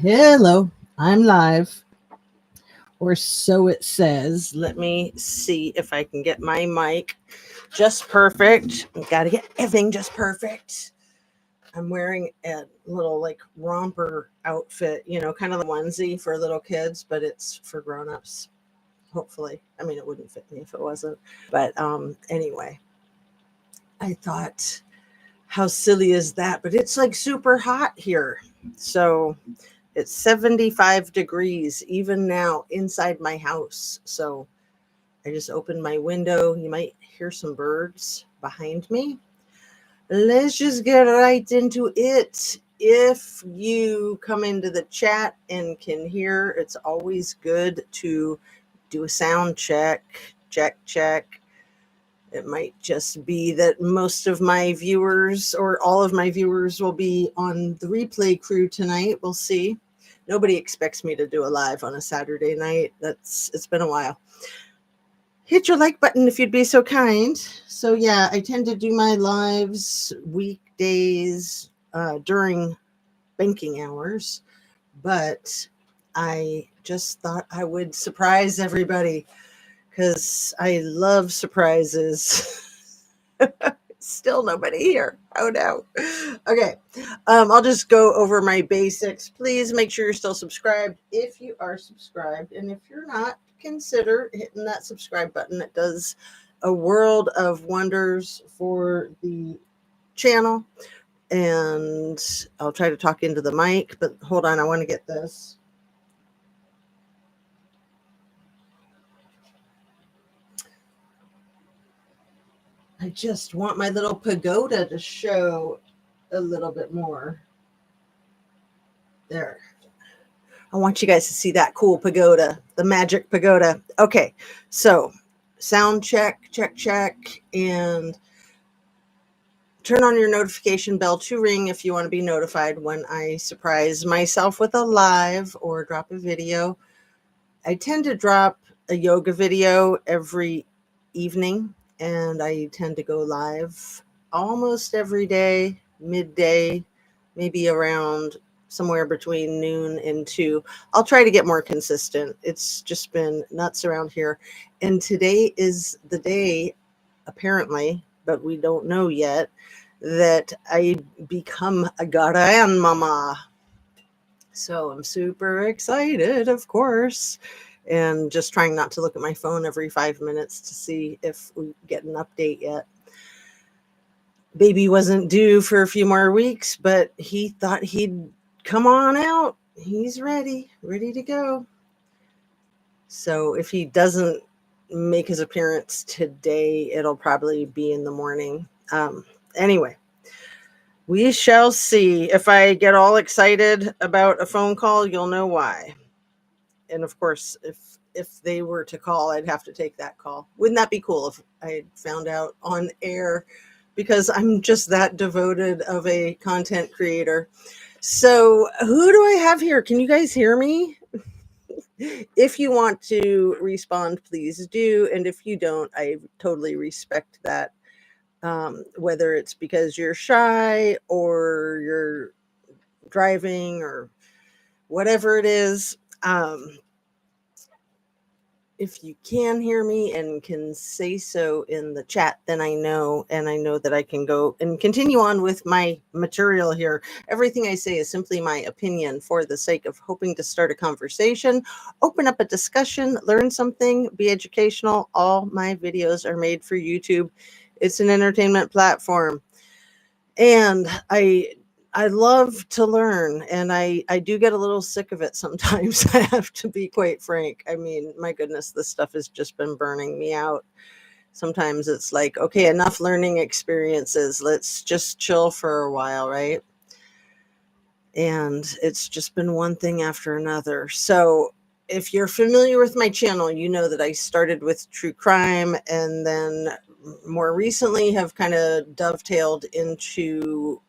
Hello, I'm live, or so it says. Let me see if I can get my mic just perfect. Got to get everything just perfect. I'm wearing a little like romper outfit, kind of the onesie for little kids, but it's for grown-ups. Hopefully. I mean, it wouldn't fit me if it wasn't. But anyway, I thought, how silly is that? But it's like super hot here. So it's 75 degrees even now inside my house. So I just opened my window. You might hear some birds behind me. Let's just get right into it. If you come into the chat and can hear, it's always good to do a sound check. Check. It might just be that most of my viewers or all of my viewers will be on the replay crew tonight. We'll see. Nobody expects me to do a live on a Saturday night. It's been a while. Hit your like button if you'd be so kind. So yeah, I tend to do my lives weekdays during banking hours, but I just thought I would surprise everybody because I love surprises. Still nobody here. Oh no. Okay. I'll just go over my basics. Please make sure you're still subscribed if you are subscribed. And if you're not, consider hitting that subscribe button. It does a world of wonders for the channel. And I'll try to talk into the mic, but hold on. I want to get this. I just want my little pagoda to show a little bit more. There. I want you guys to see that cool pagoda, the magic pagoda. Okay, so sound check, and turn on your notification bell to ring if you want to be notified when I surprise myself with a live or drop a video. I tend to drop a yoga video every evening, and I tend to go live almost every day, midday, maybe around somewhere between noon and 2. I'll try to get more consistent. It's just been nuts around here. And today is the day, apparently, but we don't know yet, that I become a grandmama. So I'm super excited, of course, and just trying not to look at my phone every 5 minutes to see if we get an update yet. Baby wasn't due for a few more weeks, but he thought he'd come on out. He's ready to go. So if he doesn't make his appearance today, it'll probably be in the morning. Anyway, we shall see. If I get all excited about a phone call, you'll know why. And of course, if they were to call, I'd have to take that call. Wouldn't that be cool if I found out on air? Because I'm just that devoted of a content creator. So who do I have here? Can you guys hear me? If you want to respond, please do. And if you don't, I totally respect that. Whether it's because you're shy or you're driving or whatever it is. If you can hear me and can say so in the chat, then I know, and I know that I can go and continue on with my material here. Everything I say is simply my opinion for the sake of hoping to start a conversation, open up a discussion, learn something, be educational. All my videos are made for YouTube. It's an entertainment platform. And I love to learn, and I do get a little sick of it sometimes. I have to be quite frank. I mean, my goodness, this stuff has just been burning me out. Sometimes it's like, okay, enough learning experiences. Let's just chill for a while, right? And it's just been one thing after another. So if you're familiar with my channel, you know that I started with true crime and then more recently have kind of dovetailed into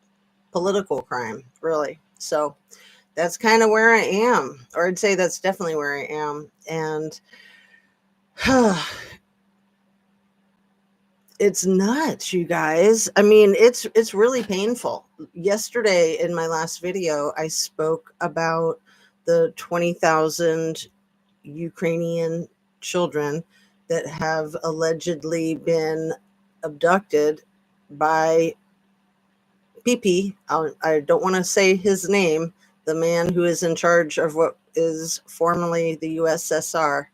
political crime, really. So that's kind of where I am, or I'd say that's definitely where I am. And it's nuts, you guys. I mean, it's really painful. Yesterday in my last video, I spoke about the 20,000 Ukrainian children that have allegedly been abducted by PP. I don't want to say his name, the man who is in charge of what is formerly the USSR.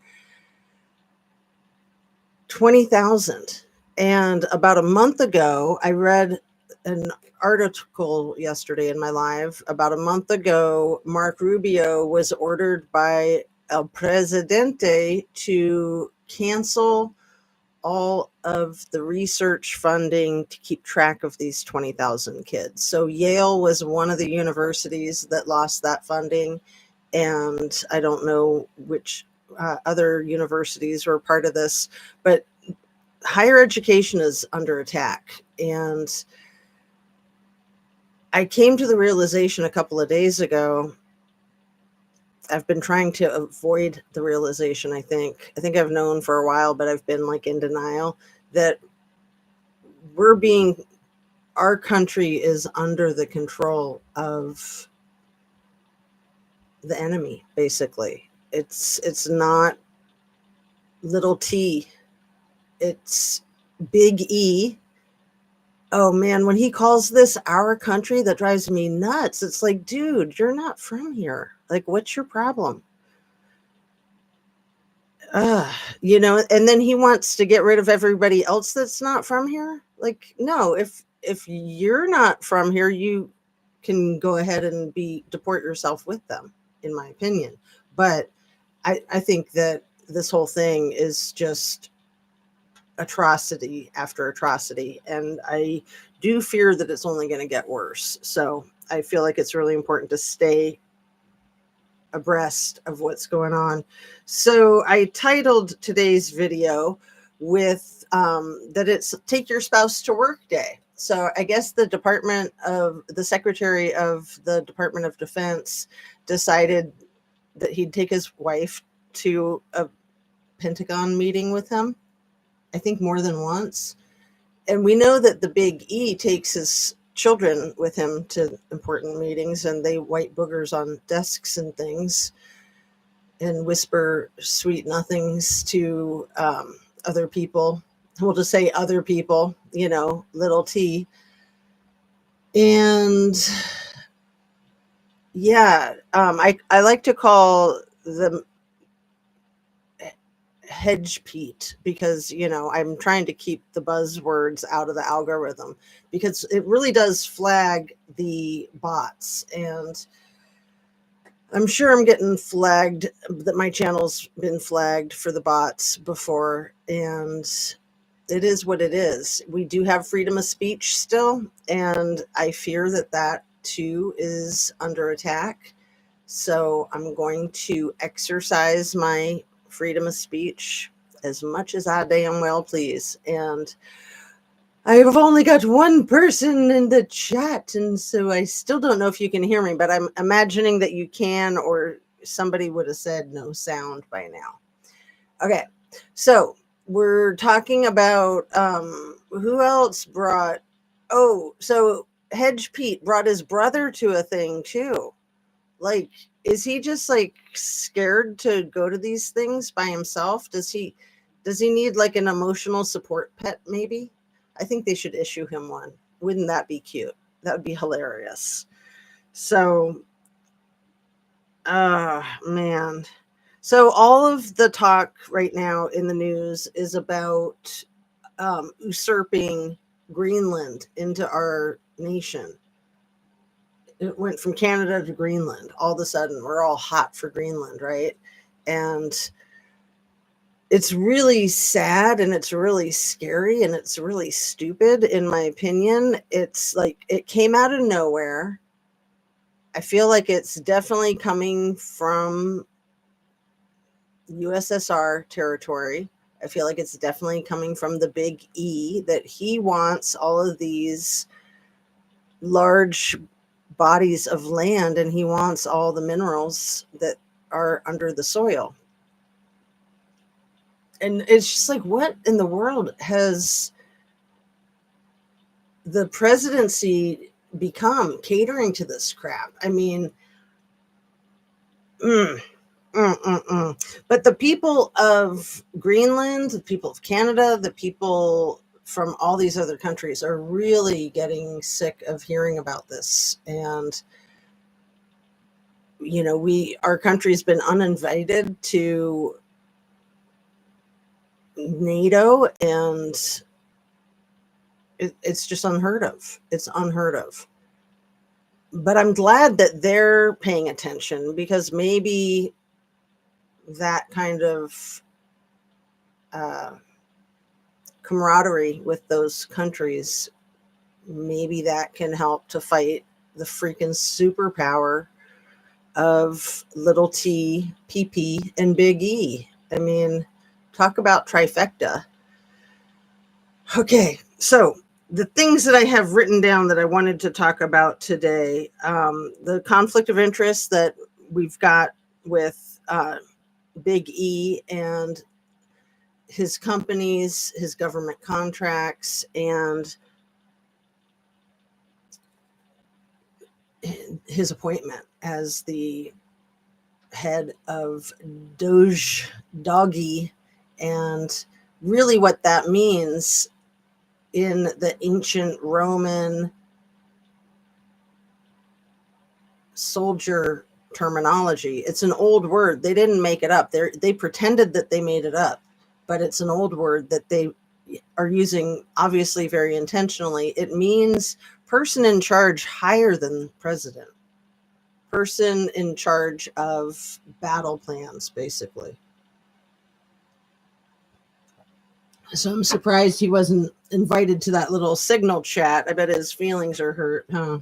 20,000. And about a month ago, I read an article yesterday in my live. About a month ago, Mark Rubio was ordered by El Presidente to cancel all of the research funding to keep track of these 20,000 kids. So Yale was one of the universities that lost that funding. And I don't know which other universities were part of this, but higher education is under attack. And I came to the realization a couple of days ago. I've been trying to avoid the realization, I think. I think I've known for a while, but I've been like in denial that our country is under the control of the enemy, basically. It's not little t, it's big E. Oh man, when he calls this our country, that drives me nuts. It's like, dude, you're not from here. Like, what's your problem? And then he wants to get rid of everybody else that's not from here. Like, no, if you're not from here, you can go ahead and deport yourself with them, in my opinion. But I think that this whole thing is just atrocity after atrocity, and I do fear that it's only going to get worse. So I feel like it's really important to stay abreast of what's going on. So I titled today's video with that it's Take Your Spouse to Work Day. So I guess the Secretary of the Department of Defense decided that he'd take his wife to a Pentagon meeting with him, I think more than once. And we know that the big E takes his children with him to important meetings, and they white boogers on desks and things and whisper sweet nothings to other people. We'll just say other people, little t. And yeah, I like to call them hedge Pete, because I'm trying to keep the buzzwords out of the algorithm, because it really does flag the bots. And I'm sure I'm getting flagged, that my channel's been flagged for the bots before, and it is what it is. We do have freedom of speech still, and I fear that too is under attack. So I'm going to exercise my freedom of speech as much as I damn well please. And I've only got one person in the chat, and so I still don't know if you can hear me, but I'm imagining that you can, or somebody would have said no sound by now. Okay, so we're talking about who else brought, so Hedge Pete brought his brother to a thing too. Like, is he just like scared to go to these things by himself? Does he need like an emotional support pet maybe? I think they should issue him one. Wouldn't that be cute? That would be hilarious. So, man. So all of the talk right now in the news is about usurping Greenland into our nation. It went from Canada to Greenland. All of a sudden, we're all hot for Greenland, right? And it's really sad, and it's really scary, and it's really stupid, in my opinion. It's like it came out of nowhere. I feel like it's definitely coming from USSR territory. I feel like it's definitely coming from the big E, that he wants all of these large bodies of land, and he wants all the minerals that are under the soil. And it's just like, what in the world has the presidency become, catering to this crap? I mean, Mm, But the people of Greenland, the people of Canada, the people from all these other countries are really getting sick of hearing about this. And, our country's been uninvited to NATO, and it's just unheard of. It's unheard of. But I'm glad that they're paying attention, because maybe that kind of uh, camaraderie with those countries, maybe that can help to fight the freaking superpower of little t, PP, and big E. I mean, talk about trifecta. Okay, so the things that I have written down that I wanted to talk about today, the conflict of interest that we've got with Big E and his companies, his government contracts, and his appointment as the head of Doggy, and really what that means in the ancient Roman soldier terminology. It's an old word. They didn't make it up. They pretended that they made it up, but it's an old word that they are using, obviously very intentionally. It means person in charge higher than president, person in charge of battle plans, basically. So I'm surprised he wasn't invited to that little signal chat. I bet his feelings are hurt, huh?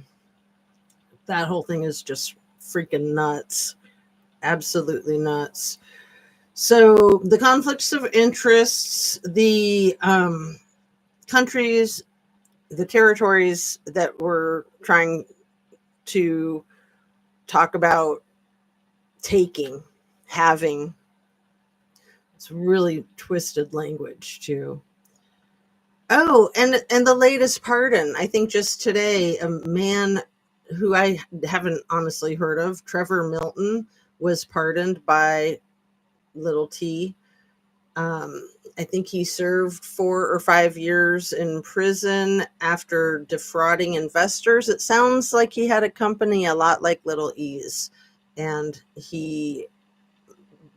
That whole thing is just freaking nuts. Absolutely nuts. So the conflicts of interests, the countries, the territories that we're trying to talk about taking, having, it's really twisted language too. Oh, and the latest pardon. I think just today, a man who I haven't honestly heard of, Trevor Milton, was pardoned by little T. I think he served 4 or 5 years in prison after defrauding investors. It sounds like he had a company a lot like Little E's, and he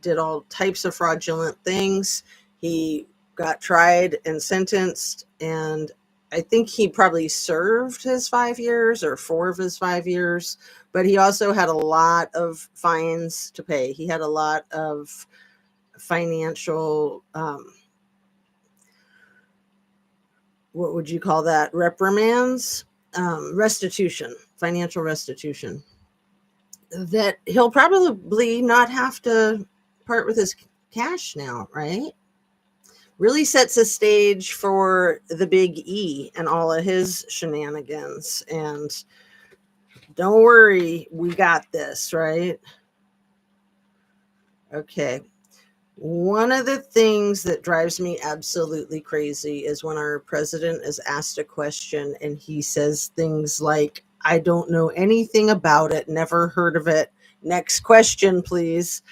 did all types of fraudulent things. He got tried and sentenced, and I think he probably served his 5 years or 4 of his 5 years, but he also had a lot of fines to pay. He had a lot of financial, what would you call that? Reprimands, restitution, financial restitution, that he'll probably not have to part with his cash now, right? Really sets a stage for the Big E and all of his shenanigans. And don't worry, we got this, right? Okay. One of the things that drives me absolutely crazy is when our president is asked a question and he says things like, I don't know anything about it, never heard of it. Next question, please.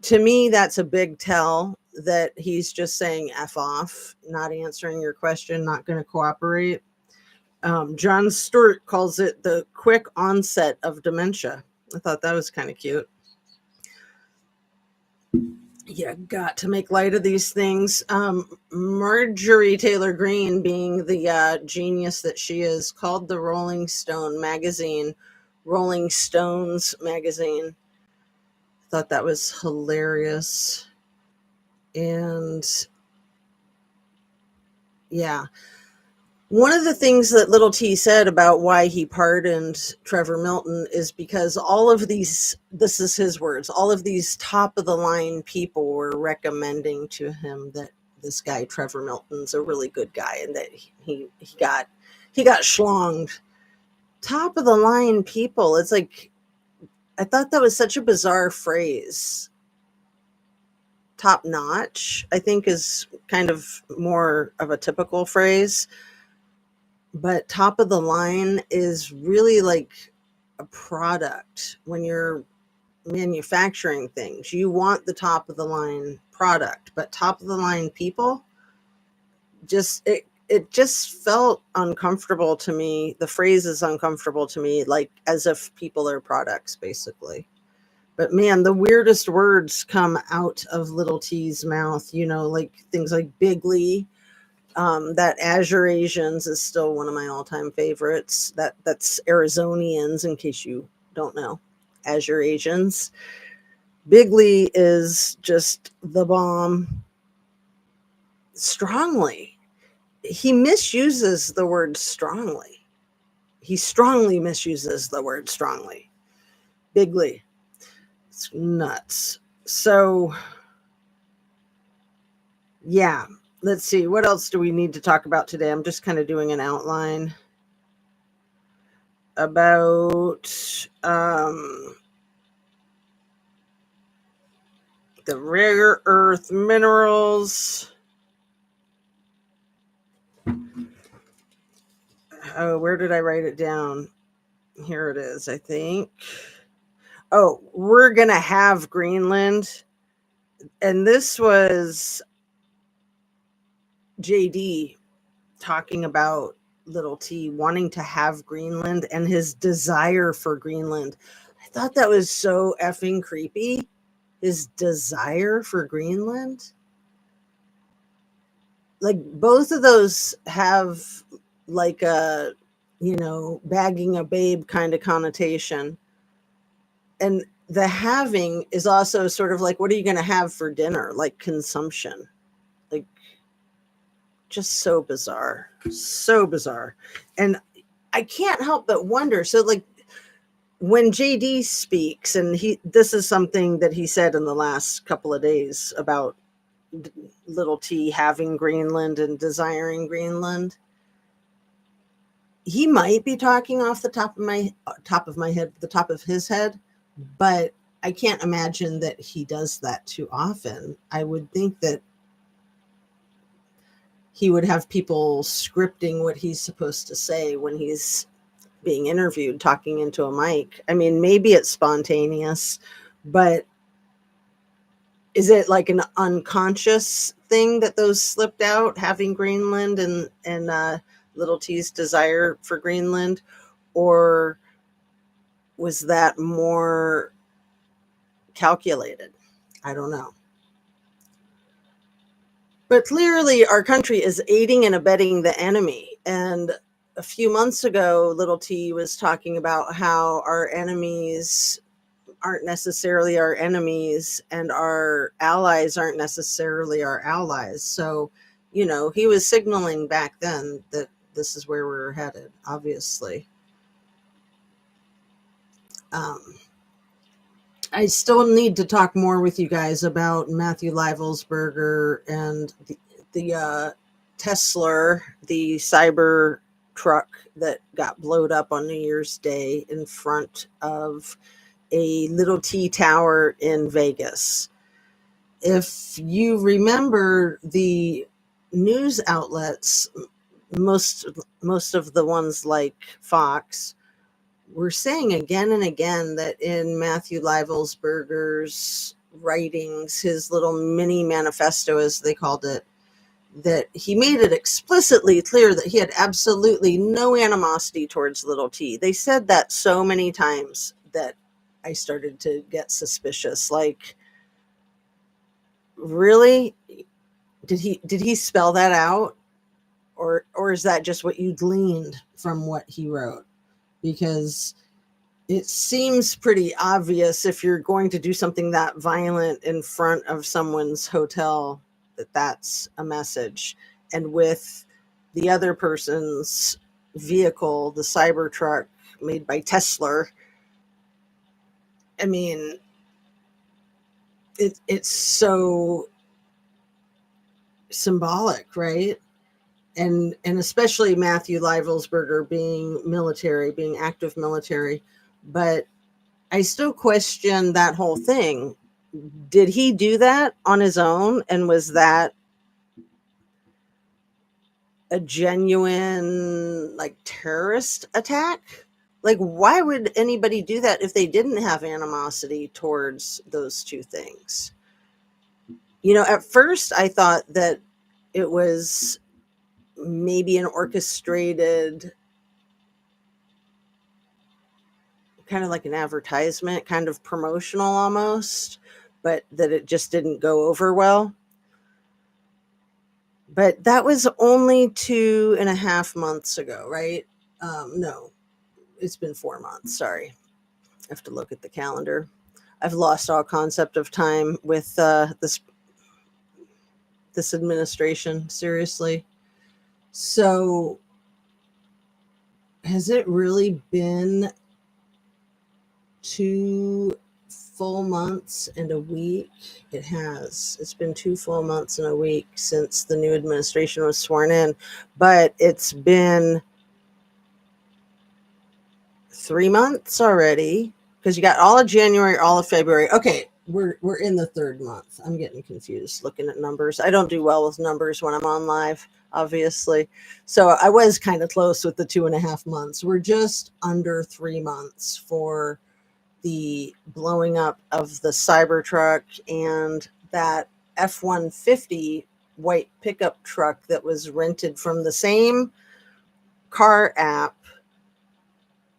To me, that's a big tell that he's just saying F off, not answering your question, not going to cooperate. John Stewart calls it the quick onset of dementia. I thought that was kind of cute. You got to make light of these things. Marjorie Taylor Greene, being the genius that she is, called the Rolling Stone magazine Rolling Stones magazine. Thought that was hilarious. And yeah, one of the things that little T said about why he pardoned Trevor Milton is because all of these, this is his words, all of these top of the line people were recommending to him that this guy Trevor Milton's a really good guy, and that he got schlonged. Top of the line people. It's like, I thought that was such a bizarre phrase. Top notch, I think, is kind of more of a typical phrase. But top of the line is really like a product. When you're manufacturing things. You want the top of the line product, but top of the line people, it just felt uncomfortable to me. The phrase is uncomfortable to me, like as if people are products, basically. But man, the weirdest words come out of little T's mouth, like things like bigly. That Azure Asians is still one of my all-time favorites. That's Arizonians, in case you don't know. Azure Asians. Bigly is just the bomb. Strongly. He misuses the word strongly. He strongly misuses the word strongly. Bigly. It's nuts. So, yeah. Let's see. What else do we need to talk about today? I'm just kind of doing an outline about the rare earth minerals. Oh, where did I write it down? Here it is, I think. Oh, we're going to have Greenland. And this was JD talking about little T wanting to have Greenland and his desire for Greenland. I thought that was so effing creepy. His desire for Greenland. Like both of those have like a, bagging a babe kind of connotation. And the having is also sort of like, what are you going to have for dinner? Like consumption. Like just so bizarre. So bizarre. And I can't help but wonder. So like when JD speaks, and this is something that he said in the last couple of days about little T having Greenland and desiring Greenland, he might be talking off the top of my head, the top of his head, but I can't imagine that he does that too often. I would think that he would have people scripting what he's supposed to say when he's being interviewed, talking into a mic. I mean, maybe it's spontaneous, but is it like an unconscious thing that those slipped out, having Greenland and little T's desire for Greenland? Or was that more calculated? I don't know. But clearly our country is aiding and abetting the enemy. And a few months ago, little T was talking about how our enemies aren't necessarily our enemies and our allies aren't necessarily our allies. So, he was signaling back then that this is where we're headed, obviously. I still need to talk more with you guys about Matthew Livelsberger and the Tesla, the cyber truck that got blowed up on New Year's Day in front of a little T tower in Vegas. If you remember, the news outlets, most of the ones like Fox, were saying again and again that in Matthew Livelsberger's writings, his little mini manifesto, as they called it, that he made it explicitly clear that he had absolutely no animosity towards little T. They said that so many times that I started to get suspicious. Like, really? Did he spell that out? Or is that just what you gleaned from what he wrote? Because it seems pretty obvious, if you're going to do something that violent in front of someone's hotel, that that's a message. And with the other person's vehicle, the Cybertruck made by Tesla, I mean, it's so symbolic, right? And especially Matthew Livelsberger being military, being active military. But I still question that whole thing. Did he do that on his own? And was that a genuine, like, terrorist attack? Like, why would anybody do that if they didn't have animosity towards those two things? You know, at first I thought that it was maybe an orchestrated, kind of like an advertisement, kind of promotional almost, but that it just didn't go over well. But that was only 2.5 months ago, right? No, it's been 4 months. Sorry. I have to look at the calendar. I've lost all concept of time with this administration, seriously. So has it really been 2 full months and a week? It has. It's been 2 full months and a week since the new administration was sworn in, but it's been 3 months already, because you got all of January, all of February. Okay, we're in the 3rd month. I'm getting confused looking at numbers. I don't do well with numbers when I'm on live, obviously. So I was kind of close with the 2.5 months. We're just under 3 months for the blowing up of the Cybertruck and that F-150 white pickup truck that was rented from the same car app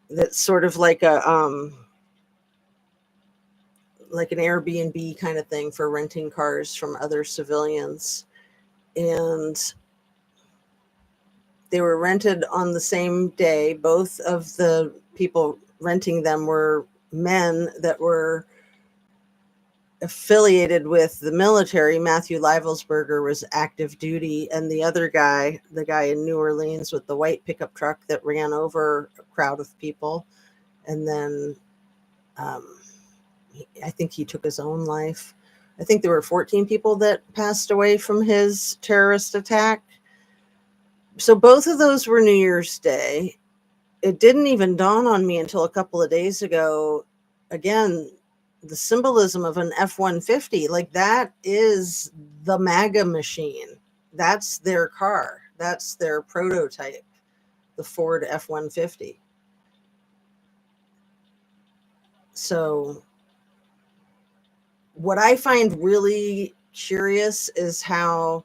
that's sort of like like an Airbnb kind of thing for renting cars from other civilians. And they were rented on the same day. Both of the people renting them were men that were affiliated with the military. Matthew Livelsberger was active duty, and the other guy, the guy in New Orleans with the white pickup truck that ran over a crowd of people, and then I think he took his own life. I think there were 14 people that passed away from his terrorist attack. So both of those were New Year's Day. It didn't even dawn on me until a couple of days ago. Again, the symbolism of an F-150, like that is the MAGA machine. That's their car. That's their prototype, the Ford F-150. So what I find really curious is how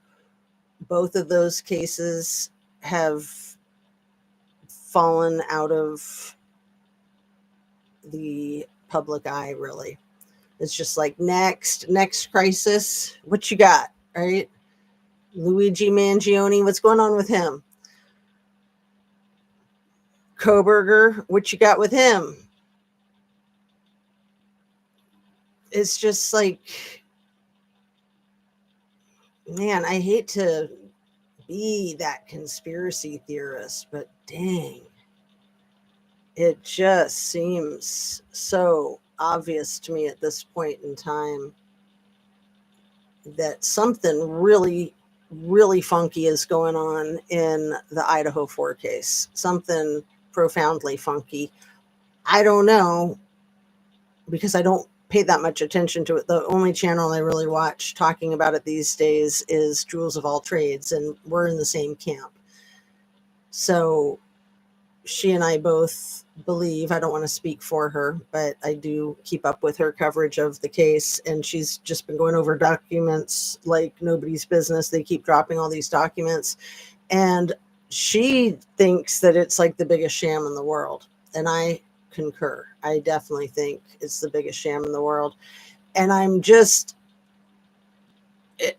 both of those cases have fallen out of the public eye, really. It's just like next crisis. What you got, right? Luigi Mangione, what's going on with him? Koberger, what you got with him? It's just like, man, I hate to be that conspiracy theorist, but dang, it just seems so obvious to me at this point in time that something really, really funky is going on in the Idaho 4 case. Something profoundly funky. I don't know, because I don't pay that much attention to it. The only channel I really watch talking about it these days is Jewels of All Trades, and we're in the same camp. So she and I both believe, I don't want to speak for her, but I do keep up with her coverage of the case, and she's just been going over documents like nobody's business. They keep dropping all these documents, and she thinks that it's like the biggest sham in the world, and I concur. I definitely think it's the biggest sham in the world, and I'm just,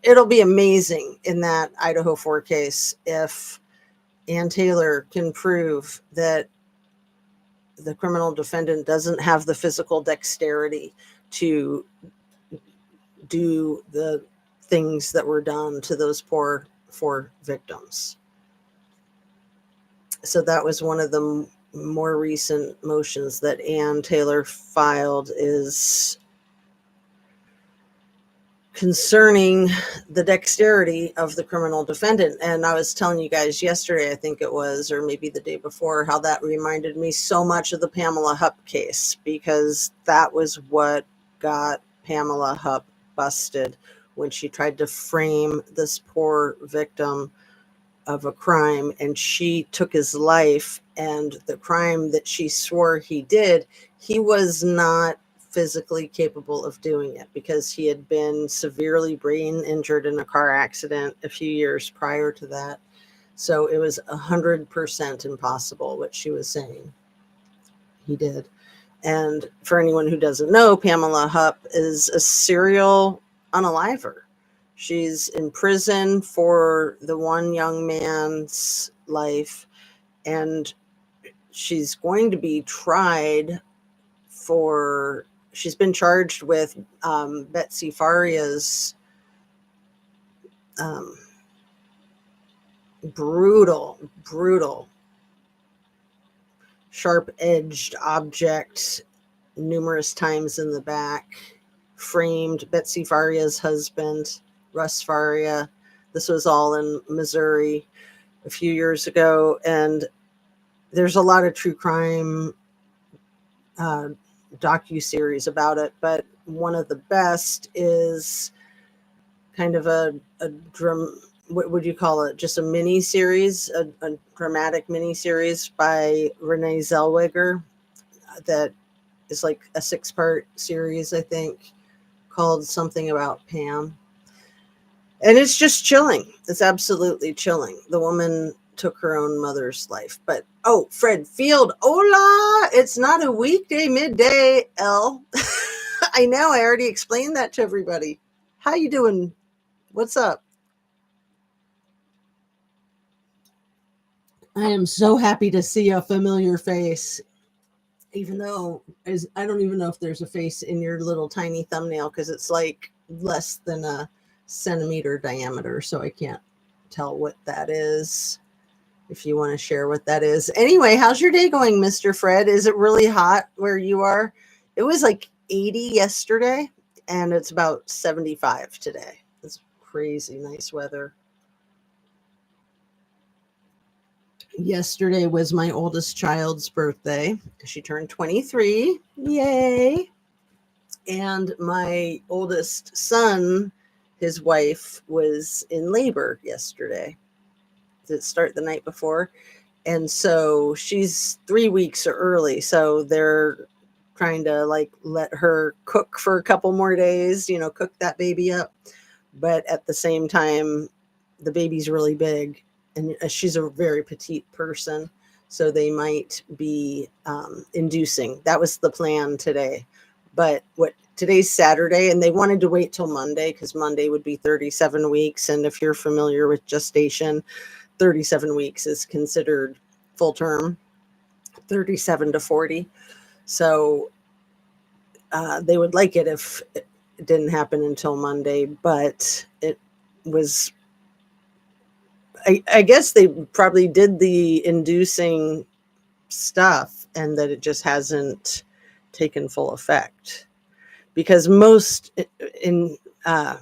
it'll be amazing in that Idaho 4 case if Ann Taylor can prove that the criminal defendant doesn't have the physical dexterity to do the things that were done to those poor 4 victims. So that was one of the more recent motions that Ann Taylor filed, is concerning the dexterity of the criminal defendant. And I was telling you guys yesterday, I think it was, or maybe the day before, how that reminded me so much of the Pamela Hupp case, because that was what got Pamela Hupp busted when she tried to frame this poor victim of a crime, and she took his life and the crime that she swore he did, he was not physically capable of doing it because he had been severely brain injured in a car accident a few years prior to that. So it was 100% impossible what she was saying he did. And for anyone who doesn't know, Pamela Hupp is a serial unaliver. She's in prison for the one young man's life, and she's going to be tried for, she's been charged with Betsy Faria's brutal sharp-edged object numerous times in the back, framed Betsy Faria's husband, Russ Faria. This was all in Missouri a few years ago, and there's a lot of true crime docu-series about it, but one of the best is kind of what would you call it? Just a mini series, a dramatic mini series by Renee Zellweger that is like a 6-part series, I think, called Something About Pam. And it's just chilling. It's absolutely chilling. The woman took her own mother's life. But, oh, Fred Field, hola! It's not a weekday midday, L. I know, I already explained that to everybody. How you doing? What's up? I am so happy to see a familiar face, even though I don't even know if there's a face in your little tiny thumbnail because it's like less than a centimeter diameter, so I can't tell what that is. If you want to share what that is. Anyway, how's your day going, Mr. Fred? Is it really hot where you are? It was like 80 yesterday, and it's about 75 today. It's crazy nice weather. Yesterday was my oldest child's birthday. She turned 23. Yay. And my oldest son, his wife, was in labor yesterday. Did it start the night before? And so she's 3 weeks early. So they're trying to like let her cook for a couple more days, cook that baby up. But at the same time, the baby's really big. And she's a very petite person, so they might be inducing. That was the plan today. But today's Saturday, and they wanted to wait till Monday because Monday would be 37 weeks. And if you're familiar with gestation, 37 weeks is considered full term, 37 to 40. So they would like it if it didn't happen until Monday, but it was... I guess they probably did the inducing stuff and that it just hasn't taken full effect. Because most I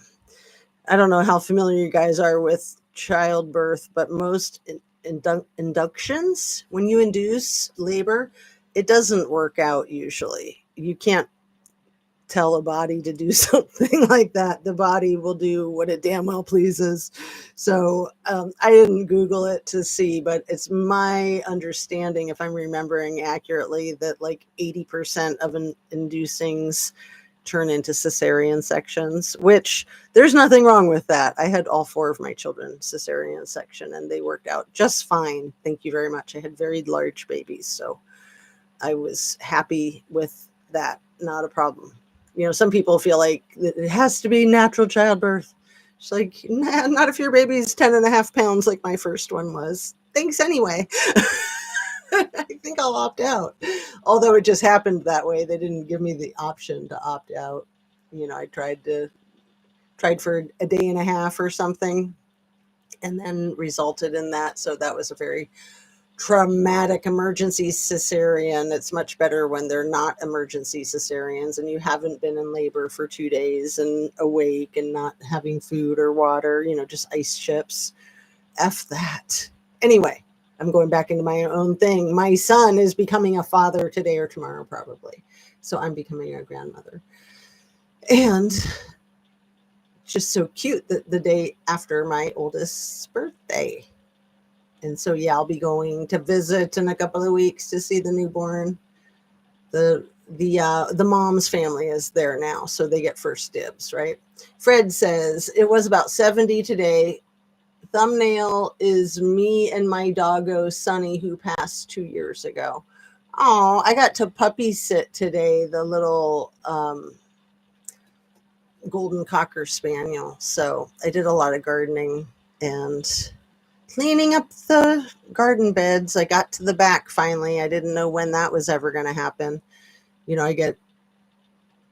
don't know how familiar you guys are with childbirth, but most inductions, when you induce labor, it doesn't work out usually. You can't tell a body to do something like that. The body will do what it damn well pleases. So I didn't Google it to see, but it's my understanding, if I'm remembering accurately, that like 80% of inducings turn into cesarean sections, which there's nothing wrong with that. I had all 4 of my children cesarean section and they worked out just fine. Thank you very much. I had very large babies, so I was happy with that. Not a problem. Some people feel like it has to be natural childbirth. It's like, nah, not if your baby's 10.5 pounds like my first one was. Thanks anyway. I think I'll opt out. Although it just happened that way. They didn't give me the option to opt out. I tried for a day and a half or something and then resulted in that. So that was a very traumatic emergency cesarean. It's much better when they're not emergency cesareans and you haven't been in labor for 2 days and awake and not having food or water, just ice chips. F that. Anyway, I'm going back into my own thing. My son is becoming a father today or tomorrow, probably. So I'm becoming a grandmother. And just so cute that the day after my oldest's birthday. And so, yeah, I'll be going to visit in a couple of weeks to see the newborn. The mom's family is there now, so they get first dibs, right? Fred says it was about 70 today. Thumbnail is me and my doggo Sunny, who passed 2 years ago. Oh, I got to puppy sit today, the little golden cocker spaniel. So I did a lot of gardening and cleaning up the garden beds. I got to the back finally. I didn't know when that was ever going to happen. I get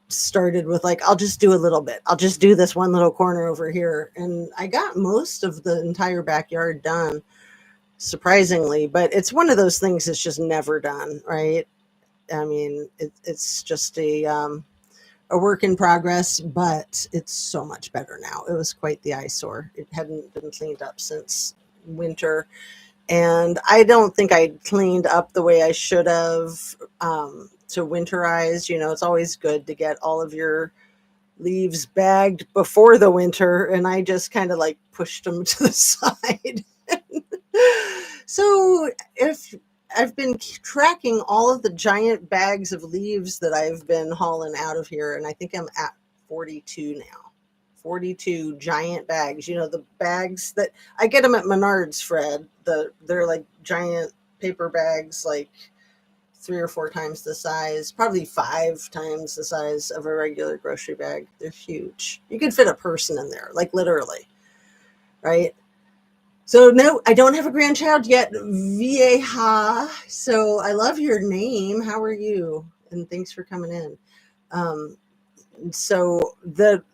started with like, I'll just do a little bit. I'll just do this one little corner over here. And I got most of the entire backyard done, surprisingly. But it's one of those things that's just never done, right? I mean, it's just a work in progress, but it's so much better now. It was quite the eyesore. It hadn't been cleaned up since winter. And I don't think I cleaned up the way I should have to winterize. It's always good to get all of your leaves bagged before the winter. And I just kind of like pushed them to the side. So if I've been tracking all of the giant bags of leaves that I've been hauling out of here, and I think I'm at 42 now. 42 giant bags. The bags that I get them at Menards, Fred. They're like giant paper bags, like 3 or 4 times the size, probably 5 times the size of a regular grocery bag. They're huge. You could fit a person in there, like literally, right? So no, I don't have a grandchild yet, Vieja. So I love your name. How are you? And thanks for coming in. So the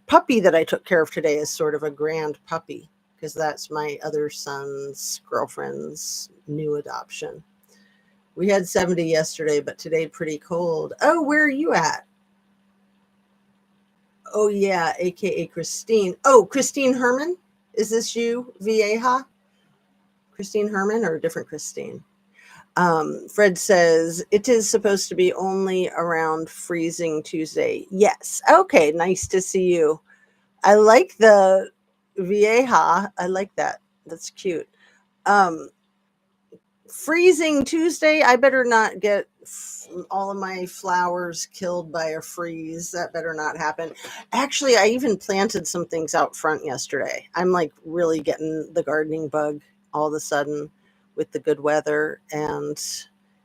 puppy that I took care of today is sort of a grand puppy because that's my other son's girlfriend's new adoption. We had 70 yesterday, but today pretty cold. Oh, where are you at? Oh yeah, aka Christine. Oh, Christine Herman? Is this you, Vieja? Christine Herman or a different Christine? Fred says, it is supposed to be only around freezing Tuesday. Yes. Okay. Nice to see you. I like the Vieja. I like that. That's cute. Freezing Tuesday. I better not get all of my flowers killed by a freeze. That better not happen. Actually, I even planted some things out front yesterday. I'm like really getting the gardening bug all of a sudden with the good weather and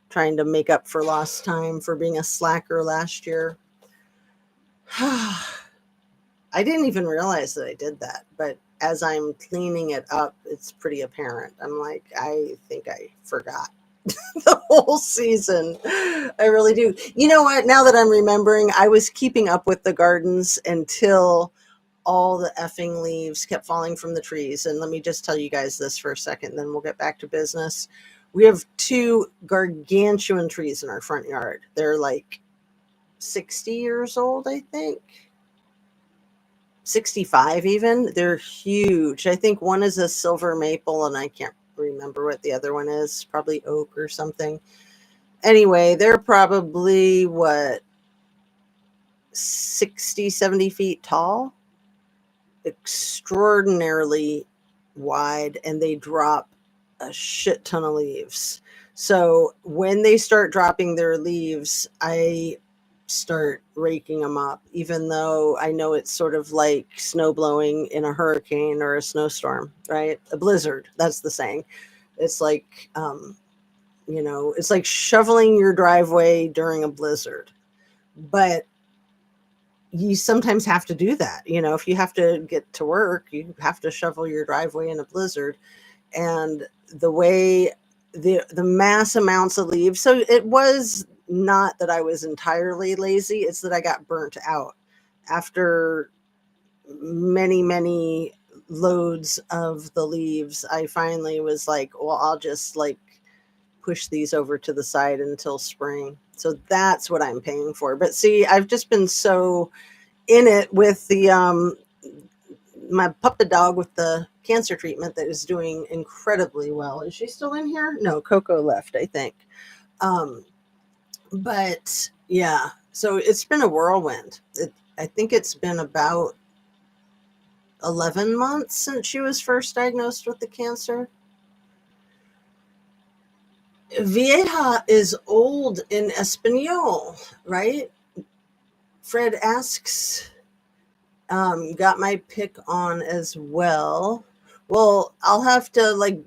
trying to make up for lost time for being a slacker last year. I didn't even realize that I did that, but as I'm cleaning it up, it's pretty apparent. I'm like, I think I forgot the whole season. I really do. You know what? Now that I'm remembering, I was keeping up with the gardens until all the effing leaves kept falling from the trees. And let me just tell you guys this for a second, then we'll get back to business. We have 2 gargantuan trees in our front yard. They're like 60 years old, I think. 65 even. They're huge. I think one is a silver maple and I can't remember what the other one is, probably oak or something. Anyway, they're probably 60, 70 feet tall, extraordinarily wide, and they drop a shit ton of leaves. So when they start dropping their leaves, I start raking them up, even though I know it's sort of like snow blowing in a hurricane or a snowstorm, right? A blizzard, that's the saying. It's like, it's like shoveling your driveway during a blizzard. But you sometimes have to do that. If you have to get to work, you have to shovel your driveway in a blizzard. And the way the mass amounts of leaves, so it was not that I was entirely lazy, it's that I got burnt out after many, many loads of the leaves. I finally was like, well, I'll just like push these over to the side until spring. So that's what I'm paying for. But see, I've just been so in it with the my puppy dog with the cancer treatment that is doing incredibly well. Is she still in here? No, Coco left, I think. But yeah, so it's been a whirlwind. I think it's been about 11 months since she was first diagnosed with the cancer. Vieja is old in Espanol, right? Fred asks, got my pick on as well. Well, I'll have to like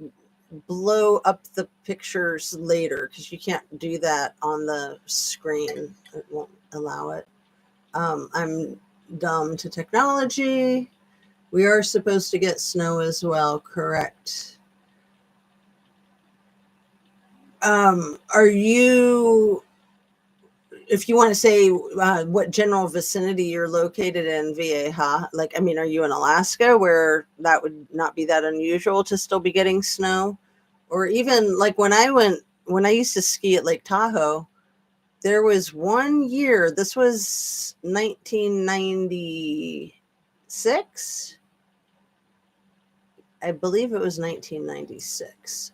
blow up the pictures later because you can't do that on the screen. It won't allow it. I'm dumb to technology. We are supposed to get snow as well, correct? Are you, if you want to say what general vicinity you're located in, Vieja, like, I mean, are you in Alaska where that would not be that unusual to still be getting snow? Or even like when I used to ski at Lake Tahoe, there was one year, this was 1996. I believe it was 1996.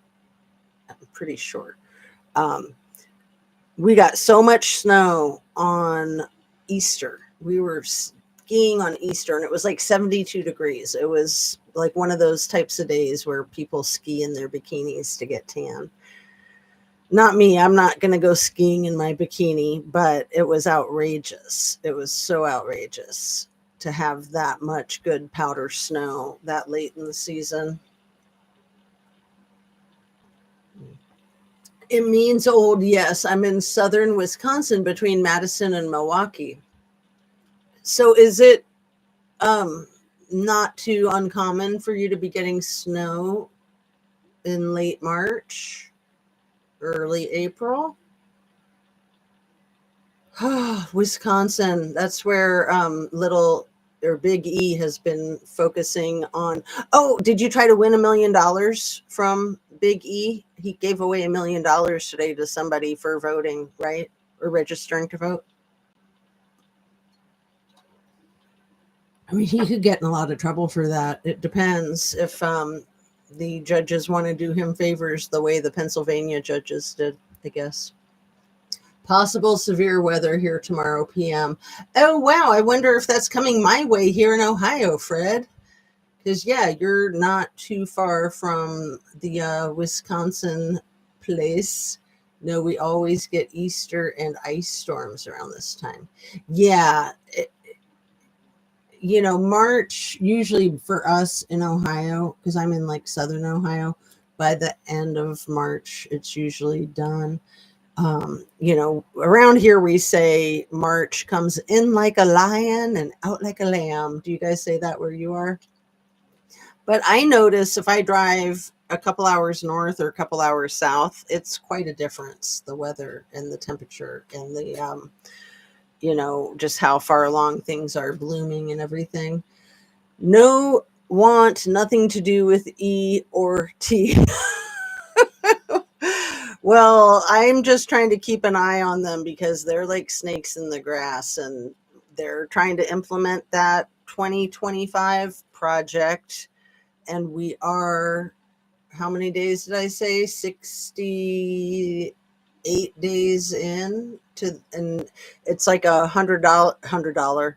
I'm pretty sure. Um, we got so much snow on Easter. We were skiing on Easter and it was like 72 degrees. It was like one of those types of days where people ski in their bikinis to get tan. Not me. I'm not going to go skiing in my bikini, but it was outrageous. It was so outrageous to have that much good powder snow that late in the season. It means old, yes. I'm in southern Wisconsin between Madison and Milwaukee. So is it um not too uncommon for you to be getting snow in late March, early April? Wisconsin, that's where little or Big E has been focusing on. Oh, did you try to win $1 million from Big E? He gave away $1 million today to somebody for voting, right? Or registering to vote. I mean, he could get in a lot of trouble for that. It depends if the judges want to do him favors the way the Pennsylvania judges did, I guess. Possible severe weather here tomorrow p.m. Oh, wow. I wonder if that's coming my way here in Ohio, Fred. Because, yeah, you're not too far from the Wisconsin place. No, we always get Easter and ice storms around this time. Yeah, March usually for us in Ohio, because I'm in like southern Ohio, by the end of March, it's usually done. Around here we say March comes in like a lion and out like a lamb. Do you guys say that where you are? But I notice if I drive a couple hours north or a couple hours south, it's quite a difference, the weather and the temperature and the just how far along things are blooming and everything. No want, nothing to do with E or T. Well, I'm just trying to keep an eye on them because they're like snakes in the grass and they're trying to implement that 2025 project. And we are, how many days did I say? 68 days in to, and it's like $100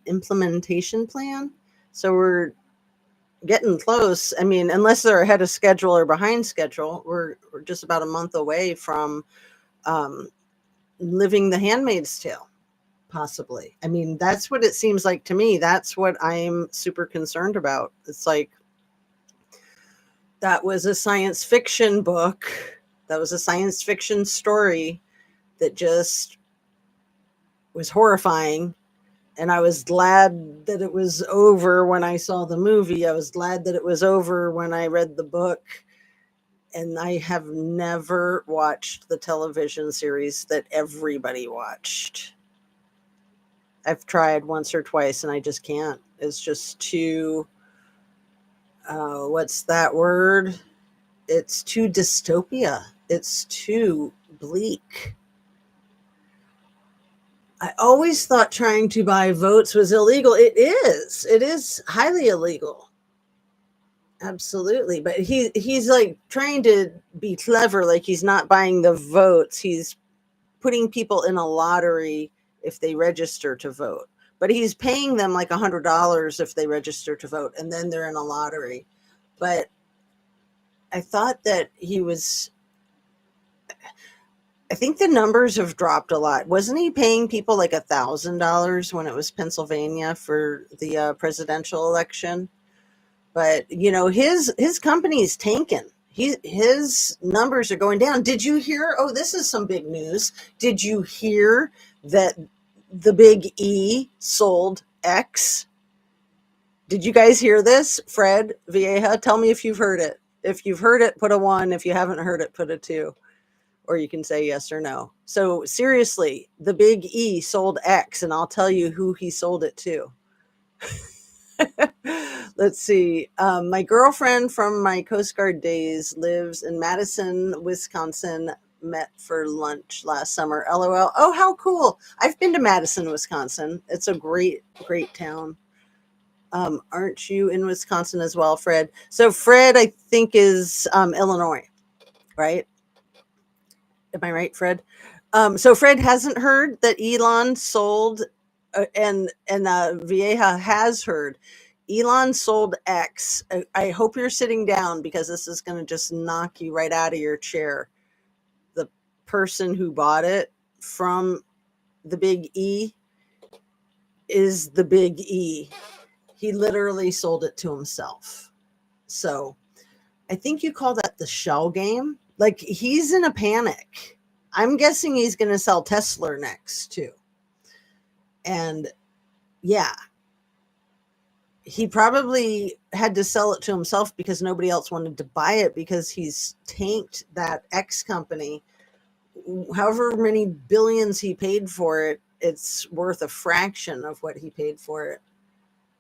implementation plan. So we're getting close. I mean, unless they're ahead of schedule or behind schedule, we're just about a month away from um, living the Handmaid's Tale, possibly. I mean, that's what it seems like to me. That's what I'm super concerned about. It's like that was a science fiction book, that was a science fiction story that just was horrifying. And I was glad that it was over when I saw the movie. I was glad that it was over when I read the book. And I have never watched the television series that everybody watched. I've tried once or twice and I just can't. It's just too, what's that word? It's too dystopia. It's too bleak. I always thought trying to buy votes was illegal. It is. It is highly illegal. Absolutely. But he's like trying to be clever, like he's not buying the votes. He's putting people in a lottery if they register to vote. But he's paying them like $100 if they register to vote, and then they're in a lottery. But I thought that he was I think the numbers have dropped a lot. Wasn't he paying people like $1,000 when it was Pennsylvania for the presidential election? But his company is tanking. His numbers are going down. Did you hear? Oh, this is some big news. Did you hear that the Big E sold X? Did you guys hear this? Fred Vieja, tell me if you've heard it. If you've heard it, put a 1. If you haven't heard it, put a 2. Or you can say yes or no. So seriously, the Big E sold X, and I'll tell you who he sold it to. Let's see. My girlfriend from my Coast Guard days lives in Madison, Wisconsin. Met for lunch last summer. LOL. Oh, how cool. I've been to Madison, Wisconsin. It's a great, great town. Aren't you in Wisconsin as well, Fred? So Fred, I think, is Illinois, right? Am I right, Fred? So Fred hasn't heard that Elon sold, and Vieja has heard. Elon sold X. I hope you're sitting down because this is going to just knock you right out of your chair. The person who bought it from the Big E is the Big E. He literally sold it to himself. So I think you call that the shell game. Like, he's in a panic. I'm guessing he's going to sell Tesla next too. And yeah, he probably had to sell it to himself because nobody else wanted to buy it because he's tanked that X company. However many billions he paid for it, it's worth a fraction of what he paid for it.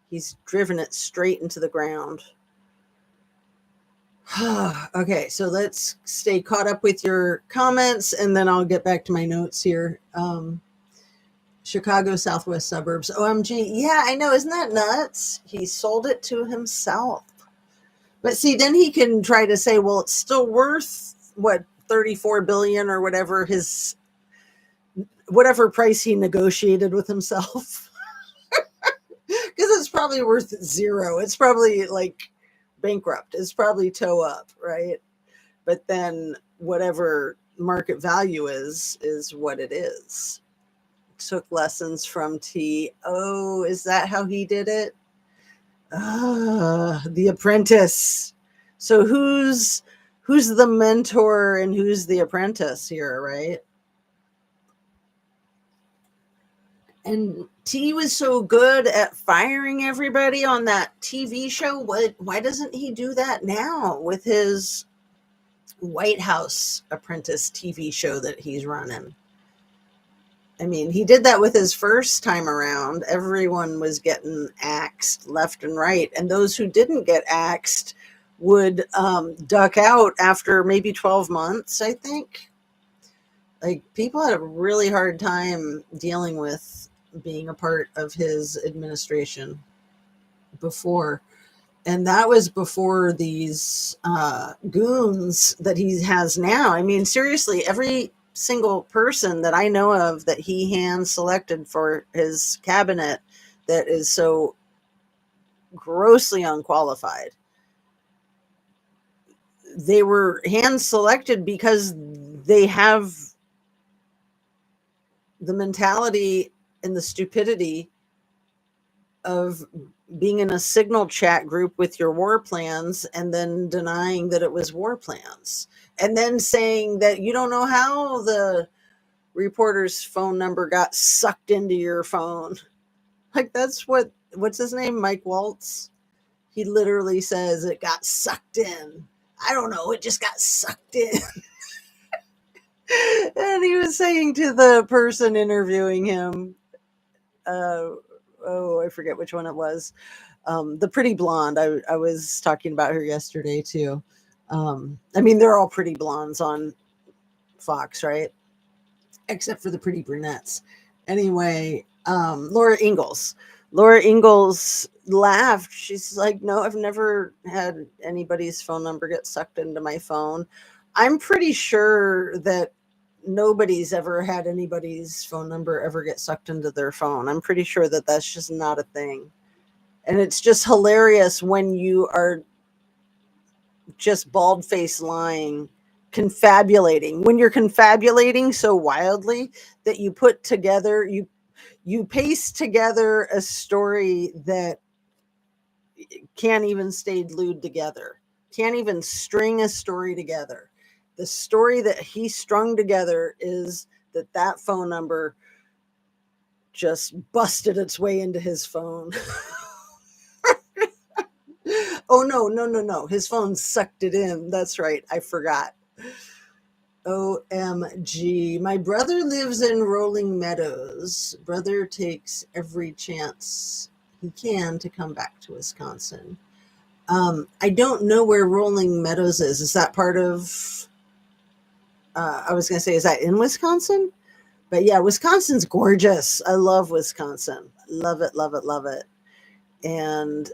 He's driven it straight into the ground. Okay, so let's stay caught up with your comments, and then I'll get back to my notes here. Chicago southwest suburbs. OMG. Yeah, I know. Isn't that nuts? He sold it to himself. But see, then he can try to say, well, it's still worth, what, 34 billion or whatever whatever price he negotiated with himself. Because it's probably worth 0. It's probably like bankrupt. It's probably toe up, right? But then whatever market value is what it is. Took lessons from T. Oh, is that how he did it? The Apprentice. So who's the mentor and who's the apprentice here, right? And T was so good at firing everybody on that TV show. Why doesn't he do that now with his White House Apprentice TV show that he's running? I mean, he did that with his first time around. Everyone was getting axed left and right. And those who didn't get axed would duck out after maybe 12 months, I think. Like, people had a really hard time dealing with being a part of his administration before. And that was before these goons that he has now. I mean, seriously, every single person that I know of that he hand selected for his cabinet that is so grossly unqualified, they were hand selected because they have the mentality and the stupidity of being in a signal chat group with your war plans and then denying that it was war plans, and then saying that you don't know how the reporter's phone number got sucked into your phone. Like, that's what's his name? Mike Waltz. He literally says it got sucked in. I don't know. It just got sucked in. And he was saying to the person interviewing him, I forget which one it was. The pretty blonde. I was talking about her yesterday too. I mean, they're all pretty blondes on Fox, right? Except for the pretty brunettes. Anyway, Laura Ingalls. Laura Ingalls laughed. She's like, no, I've never had anybody's phone number get sucked into my phone. I'm pretty sure that nobody's ever had anybody's phone number ever get sucked into their phone. I'm pretty sure that that's just not a thing. And it's just hilarious when you are just bald-faced lying confabulating. When you're confabulating so wildly that you put together, you paste together a story that can't even stay glued together, can't even string a story together. The story that he strung together is that phone number just busted its way into his phone. Oh, no. His phone sucked it in. That's right. I forgot. OMG. My brother lives in Rolling Meadows. Brother takes every chance he can to come back to Wisconsin. I don't know where Rolling Meadows is. Is that part of, I was going to say, is that in Wisconsin? But yeah, Wisconsin's gorgeous. I love Wisconsin. Love it, love it, love it. And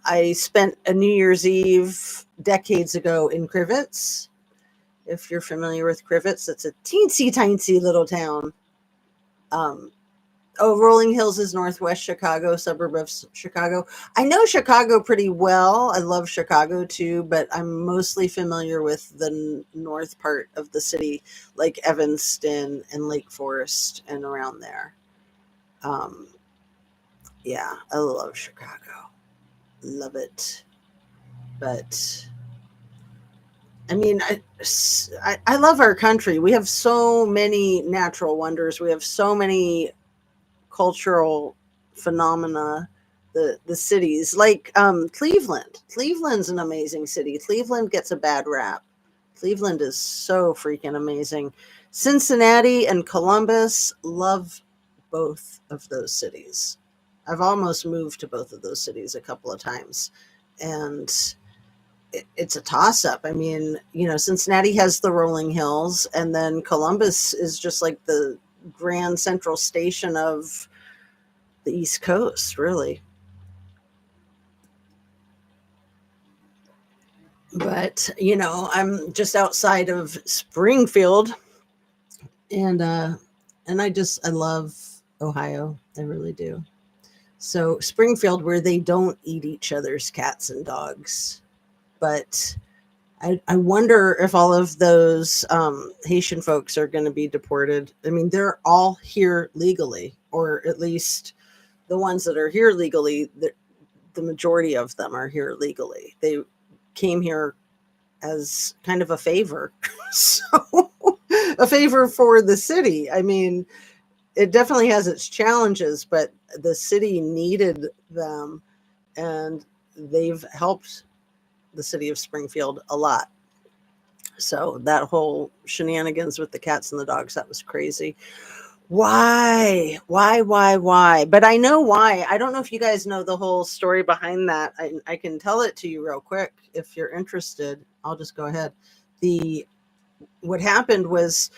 I spent a New Year's Eve decades ago in Crivets. If you're familiar with Crivets, it's a teensy tiny little town. Rolling Hills is northwest Chicago, suburb of Chicago. I know Chicago pretty well. I love Chicago too, but I'm mostly familiar with the north part of the city, like Evanston and Lake Forest and around there. Yeah, I love Chicago. Love it. But I mean, I love our country. We have so many natural wonders. We have so many cultural phenomena. The cities like Cleveland. Cleveland's an amazing city. Cleveland gets a bad rap. Cleveland is so freaking amazing. Cincinnati and Columbus, love both of those cities. I've almost moved to both of those cities a couple of times, and it's a toss up. I mean, Cincinnati has the rolling hills, and then Columbus is just like the grand central station of the East Coast, really. But, I'm just outside of Springfield, and I love Ohio. I really do. So Springfield, where they don't eat each other's cats and dogs. But I wonder if all of those Haitian folks are going to be deported. I mean, they're all here legally, or at least the ones that are here legally, the majority of them are here legally. They came here as kind of a favor. So a favor for the city. I mean, it definitely has its challenges, but the city needed them, and they've helped the city of Springfield a lot. So that whole shenanigans with the cats and the dogs, that was crazy. Why? But I know why. I don't know if you guys know the whole story behind that. I can tell it to you real quick if you're interested. I'll just go ahead. What happened was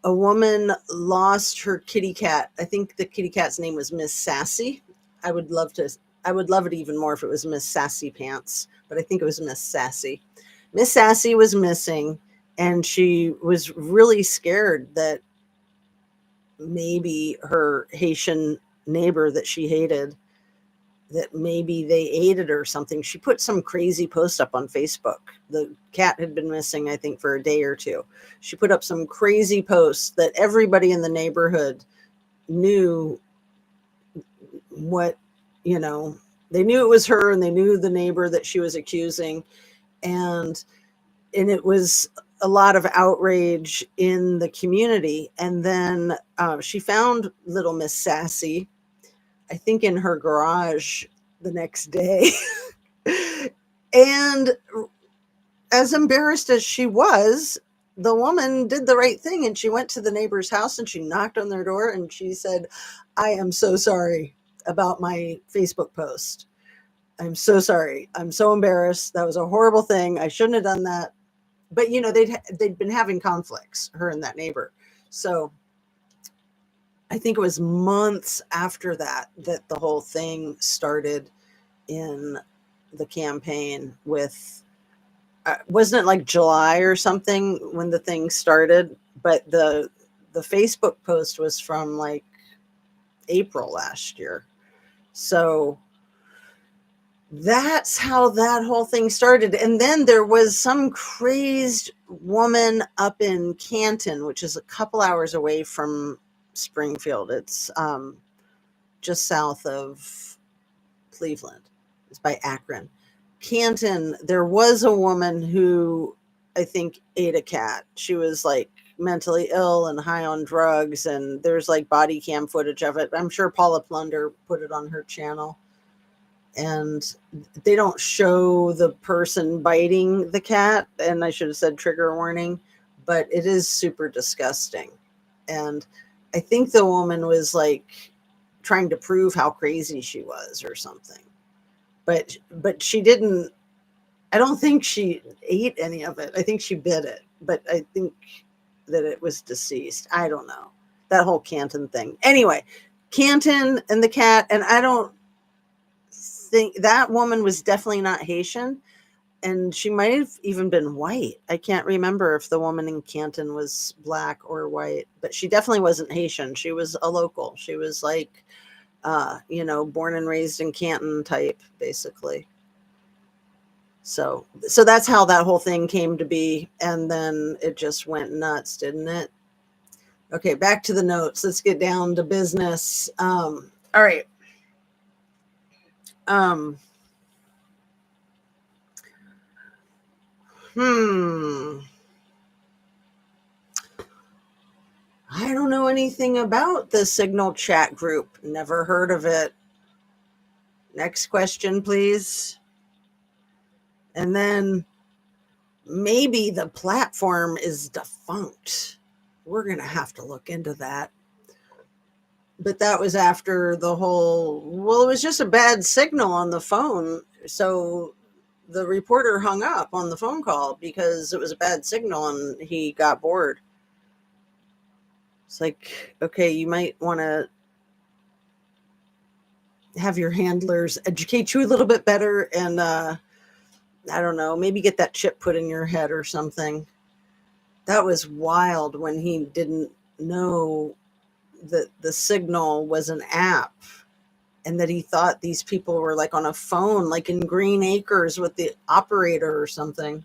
a woman lost her kitty cat. I think the kitty cat's name was Miss Sassy. I would love it even more if it was Miss Sassy Pants, but I think it was Miss Sassy. Miss Sassy was missing, and she was really scared that maybe her Haitian neighbor that she hated, that maybe they ate it or something. She put some crazy post up on Facebook. The cat had been missing, I think, for a day or two. She put up some crazy posts that everybody in the neighborhood knew what, they knew it was her, and they knew the neighbor that she was accusing. And it was a lot of outrage in the community. And then she found little Miss Sassy, I think, in her garage the next day. And as embarrassed as she was, the woman did the right thing, and she went to the neighbor's house and she knocked on their door and she said, "I am so sorry about my Facebook post. I'm so sorry. I'm so embarrassed. That was a horrible thing. I shouldn't have done that." But they'd been having conflicts, her and that neighbor. So I think it was months after that the whole thing started in the campaign with, wasn't it like July or something when the thing started? But the Facebook post was from like April last year. So That's how that whole thing started. And then there was some crazed woman up in Canton, which is a couple hours away from Springfield. It's just south of Cleveland. It's by Akron. Canton, there was a woman who I think ate a cat. She was like mentally ill and high on drugs, and there's like body cam footage of it. I'm sure Paula Plunder put it on her channel. And they don't show the person biting the cat, and I should have said trigger warning, but it is super disgusting. And I think the woman was like trying to prove how crazy she was or something. But she didn't. I don't think she ate any of it. I think she bit it, but I think that it was deceased. I don't know. That whole Canton thing. Anyway, Canton and the cat, and I don't think that woman was definitely not Haitian, and she might have even been white. I can't remember if the woman in Canton was black or white, but she definitely wasn't Haitian. She was a local. She was like, born and raised in Canton type, basically. So that's how that whole thing came to be, and then it just went nuts, didn't it? Okay, back to the notes. Let's get down to business. All right. Um, hmm. I don't know anything about the Signal chat group. Never heard of it. Next question, please. And then maybe the platform is defunct. We're going to have to look into that. But that was after the whole, it was just a bad signal on the phone. So the reporter hung up on the phone call because it was a bad signal and he got bored. It's like, okay, you might want to have your handlers educate you a little bit better, and I don't know, maybe get that chip put in your head or something. That was wild when he didn't know that the Signal was an app, and that he thought these people were like on a phone, like in Green Acres with the operator or something.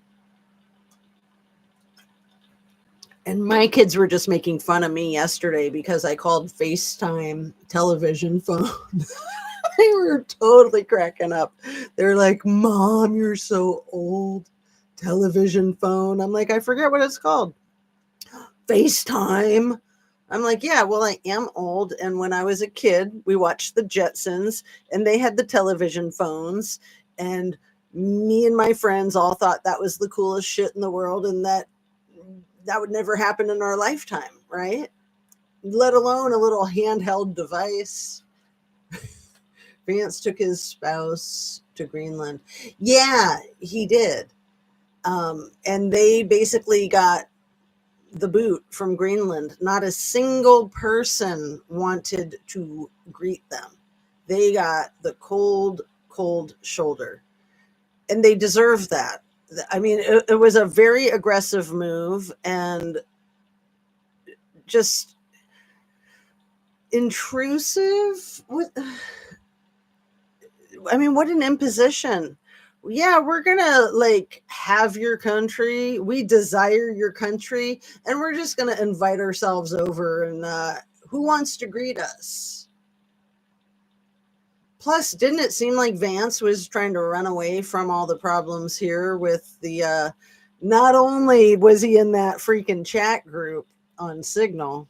And my kids were just making fun of me yesterday because I called FaceTime television phone. They were totally cracking up. They're like, Mom, you're so old. Television phone. I'm like, I forget what it's called. FaceTime. I'm like, yeah, well, I am old. And when I was a kid, we watched the Jetsons and they had the television phones. And me and my friends all thought that was the coolest shit in the world, and that would never happen in our lifetime, right? Let alone a little handheld device. Vance took his spouse to Greenland. Yeah, he did. And they basically got the boot from Greenland. Not a single person wanted to greet them. They got the cold, cold shoulder. And they deserve that. I mean, it was a very aggressive move and just intrusive. What an imposition. Yeah, we're gonna like have your country. We desire your country, and we're just gonna invite ourselves over. And who wants to greet us? Plus, didn't it seem like Vance was trying to run away from all the problems here with the? Not only was he in that freaking chat group on Signal,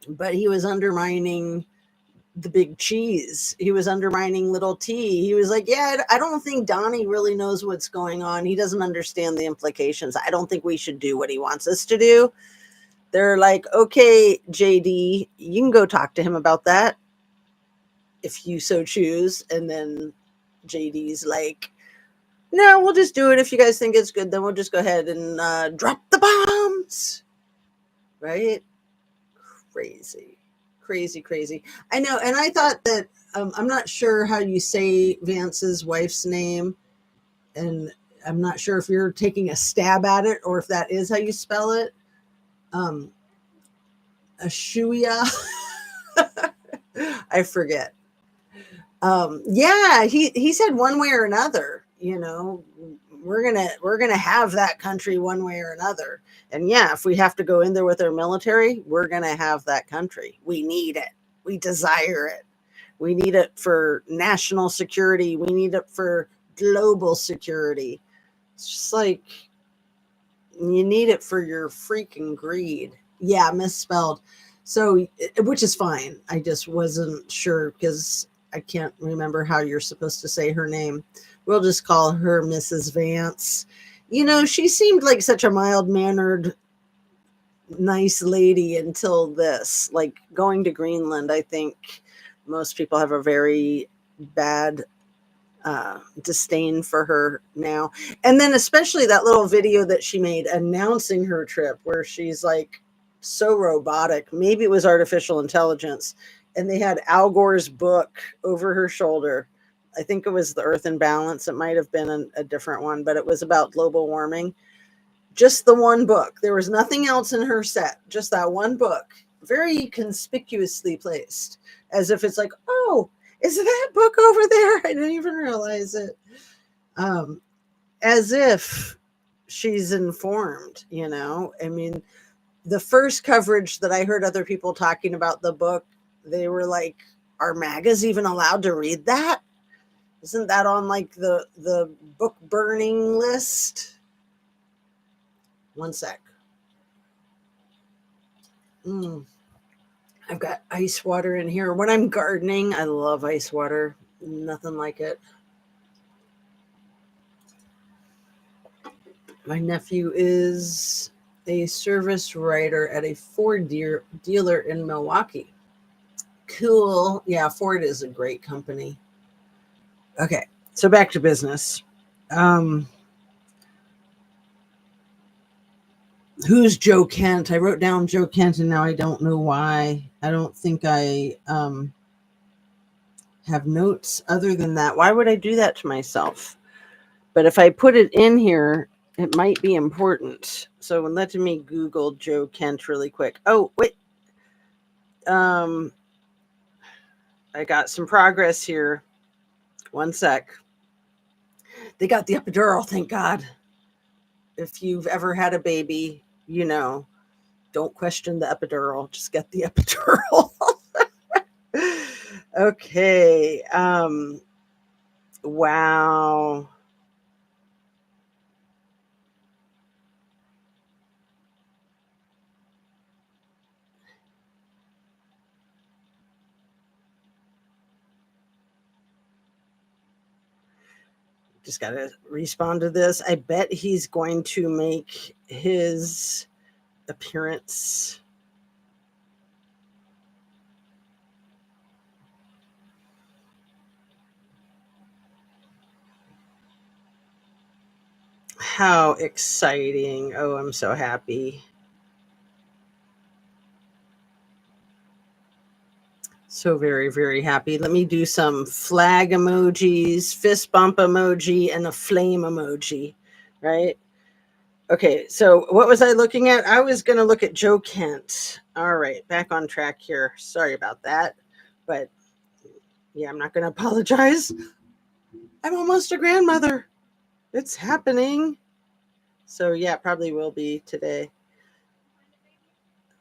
but he was undermining the big cheese. He was undermining little T. He was like, yeah, I don't think Donnie really knows what's going on. He doesn't understand the implications. I don't think we should do what he wants us to do. They're like, okay, JD, you can go talk to him about that if you so choose. And then JD's like, no, we'll just do it. If you guys think it's good, then we'll just go ahead and drop the bombs. Right? Crazy. I know. And I thought that I'm not sure how you say Vance's wife's name. And I'm not sure if you're taking a stab at it or if that is how you spell it. Ashuia. I forget. Yeah, he said one way or another, we're gonna have that country one way or another. And yeah, if we have to go in there with our military, we're gonna have that country. We need it. We desire it. We need it for national security. We need it for global security. It's just like you need it for your freaking greed. Yeah, misspelled. So, which is fine. I just wasn't sure because I can't remember how you're supposed to say her name. We'll just call her Mrs. Vance. She seemed like such a mild mannered, nice lady until this. Like going to Greenland, I think most people have a very bad disdain for her now. And then especially that little video that she made announcing her trip where she's like so robotic. Maybe it was artificial intelligence. And they had Al Gore's book over her shoulder. I think it was The Earth in Balance. It might have been a different one, but it was about global warming. Just the one book. There was nothing else in her set, just that one book, very conspicuously placed, as if it's like, oh, is that book over there? I didn't even realize it. As if she's informed, I mean, the first coverage that I heard other people talking about the book, they were like, are MAGAs even allowed to read that? Isn't that on like the book burning list? One sec. I've got ice water in here. When I'm gardening, I love ice water. Nothing like it. My nephew is a service writer at a Ford dealer in Milwaukee. Cool. Yeah, Ford is a great company. Okay, so back to business. Who's Joe Kent? I wrote down Joe Kent, and now I don't know why. I don't think I have notes other than that. Why would I do that to myself? But if I put it in here, it might be important. So let me Google Joe Kent really quick. Oh, wait. I got some progress here. One sec. They got the epidural, thank God. If you've ever had a baby, don't question the epidural. Just get the epidural. Okay. Wow. Just got to respond to this. I bet he's going to make his appearance. How exciting. Oh, I'm so happy. So very, very happy. Let me do some flag emojis, fist bump emoji, and a flame emoji, right? Okay, so what was I looking at? I was going to look at Joe Kent. All right, back on track here. Sorry about that. But yeah, I'm not going to apologize. I'm almost a grandmother. It's happening. So yeah, it probably will be today.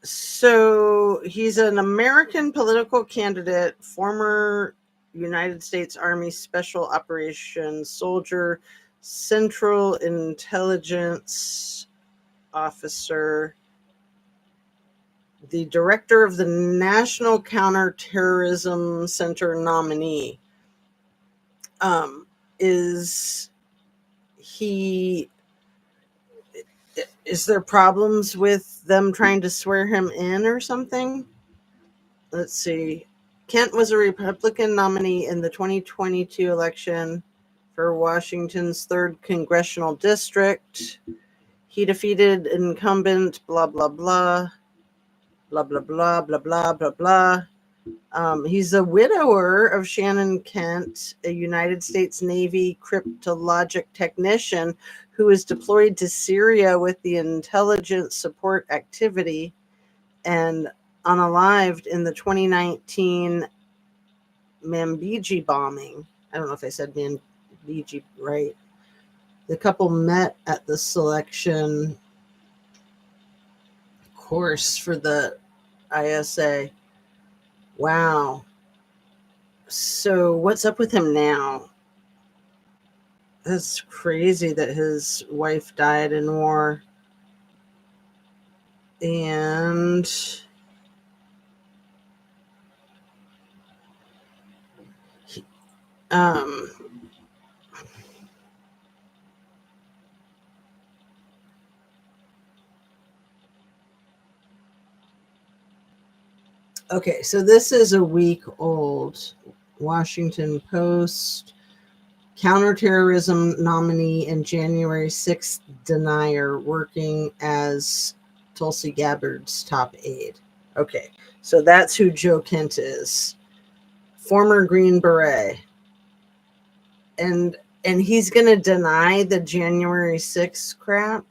So he's an American political candidate, former United States Army Special Operations soldier, Central Intelligence officer, the director of the National Counterterrorism Center nominee. Is there problems with them trying to swear him in or something? Let's see. Kent was a Republican nominee in the 2022 election for Washington's 3rd Congressional District. He defeated incumbent blah, blah, blah, blah, blah, blah, blah, blah, blah, blah. He's a widower of Shannon Kent, a United States Navy cryptologic technician who was deployed to Syria with the intelligence support activity and unalived in the 2019 Mambiji bombing. I don't know if I said Mambiji right. The couple met at the selection course for the ISA. Wow. So what's up with him now? That's crazy that his wife died in war. And um okay, so this is a week old. Washington Post. Counterterrorism nominee and January 6th denier working as Tulsi Gabbard's top aide. Okay, so that's who Joe Kent is. Former Green Beret. And he's going to deny the January 6th crap.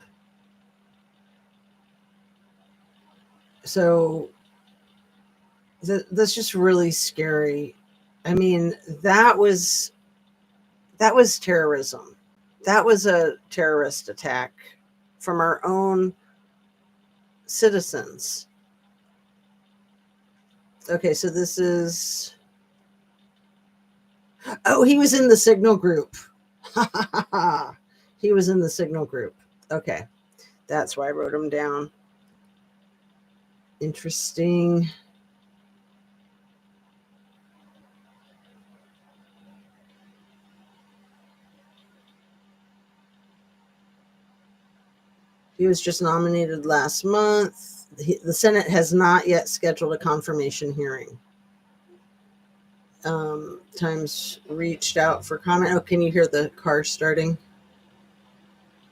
So that's just really scary. I mean, that was terrorism. That was a terrorist attack from our own citizens. Okay, so this is... Oh, he was in the Signal group. He was in the Signal group. Okay, that's why I wrote him down. Interesting. He was just nominated last month. The Senate has not yet scheduled a confirmation hearing. Times reached out for comment. Oh, can you hear the car starting?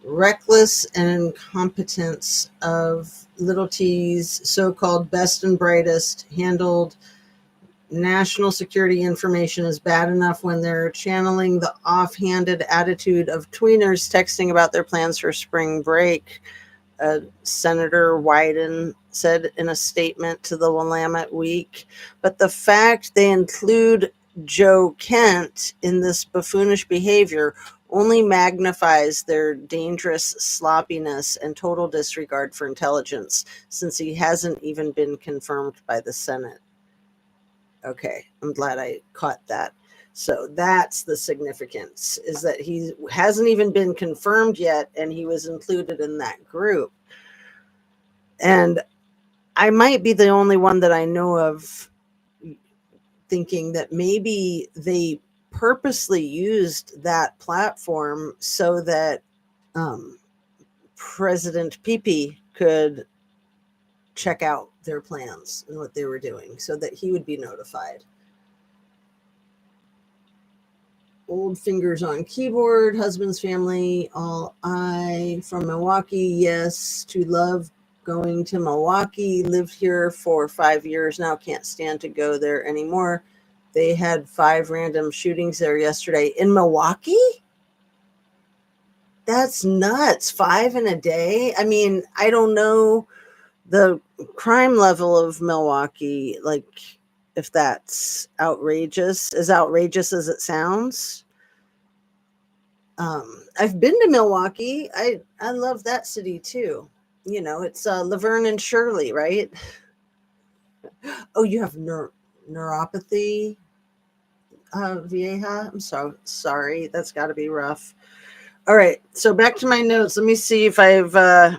Reckless and incompetence of Little T's so-called best and brightest handled national security information is bad enough when they're channeling the offhanded attitude of tweeners texting about their plans for spring break. Senator Wyden said in a statement to the Willamette Week. But the fact they include Joe Kent in this buffoonish behavior only magnifies their dangerous sloppiness and total disregard for intelligence, since he hasn't even been confirmed by the Senate. Okay, I'm glad I caught that. So that's the significance, is that he hasn't even been confirmed yet, and he was included in that group. And I might be the only one that I know of thinking that maybe they purposely used that platform so that President Pepe could check out their plans and what they were doing so that he would be notified. Old fingers on keyboard, husband's family, all I from Milwaukee. Yes, to love going to Milwaukee. Lived here for 5 years now. Can't stand to go there anymore. They had 5 random shootings there yesterday in Milwaukee. That's nuts. 5 in a day. I mean, I don't know the crime level of Milwaukee, like if that's outrageous, as outrageous as it sounds. I've been to Milwaukee. I love that city too. You know, it's Laverne and Shirley, right? Oh, you have neuropathy, Vieja. I'm so sorry. That's got to be rough. All right, so back to my notes. Let me see if I've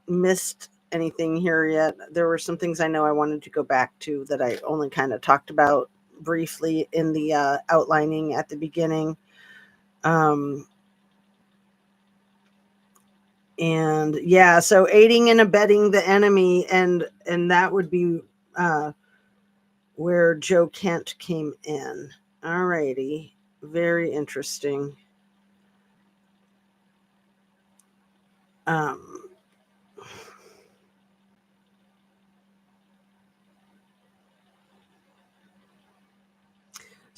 missed anything here yet. There were some things I know I wanted to go back to that I only kind of talked about briefly in the outlining at the beginning. And yeah, so aiding and abetting the enemy, and that would be where Joe Kent came in. All righty, very interesting.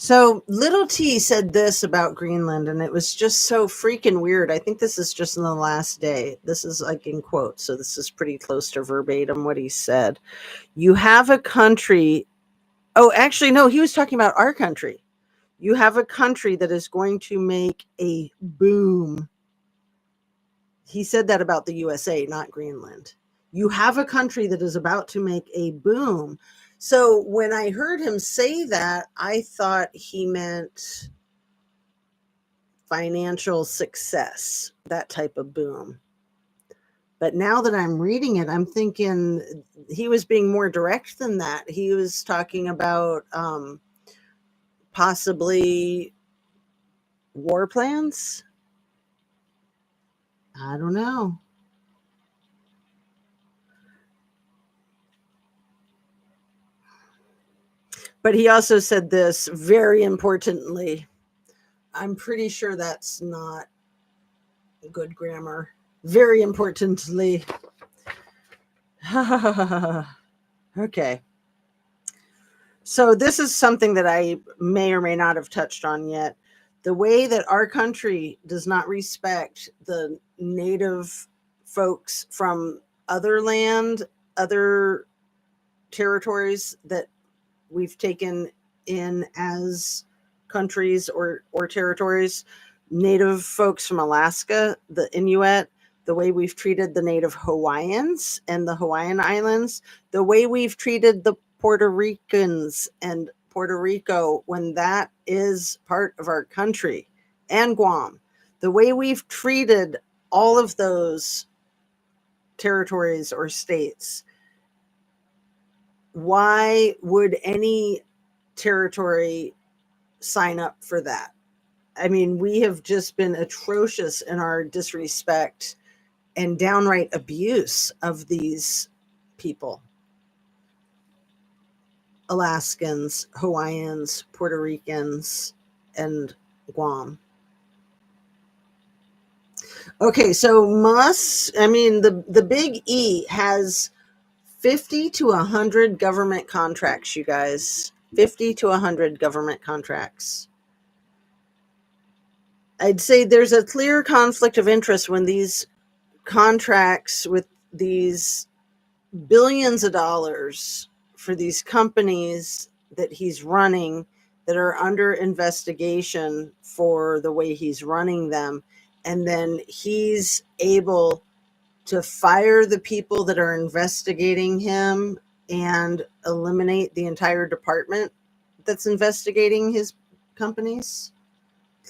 So Little T said this about Greenland, and it was just so freaking weird. I think this is just in the last day. This is like in quotes, so this is pretty close to verbatim what he said. You have a country. Oh, actually, no, he was talking about our country. You have a country that is going to make a boom. He said that about the USA, not Greenland. You have a country that is about to make a boom. So when I heard him say that, I thought he meant financial success, that type of boom. But now that I'm reading it, I'm thinking he was being more direct than that. He was talking about possibly war plans. I don't know. But he also said this very importantly. I'm pretty sure that's not good grammar. Very importantly. Okay. So this is something that I may or may not have touched on yet. The way that our country does not respect the native folks from other land, other territories that we've taken in as countries or territories, native folks from Alaska, the Inuit, the way we've treated the native Hawaiians and the Hawaiian Islands, the way we've treated the Puerto Ricans and Puerto Rico when that is part of our country, and Guam, the way we've treated all of those territories or states. Why would any territory sign up for that? I mean, we have just been atrocious in our disrespect and downright abuse of these people. Alaskans, Hawaiians, Puerto Ricans, and Guam. Okay, so the big E has 50 to 100 government contracts, you guys. 50 to 100 government contracts. I'd say there's a clear conflict of interest when these contracts with these billions of dollars for these companies that he's running that are under investigation for the way he's running them. And then he's able to fire the people that are investigating him and eliminate the entire department that's investigating his companies.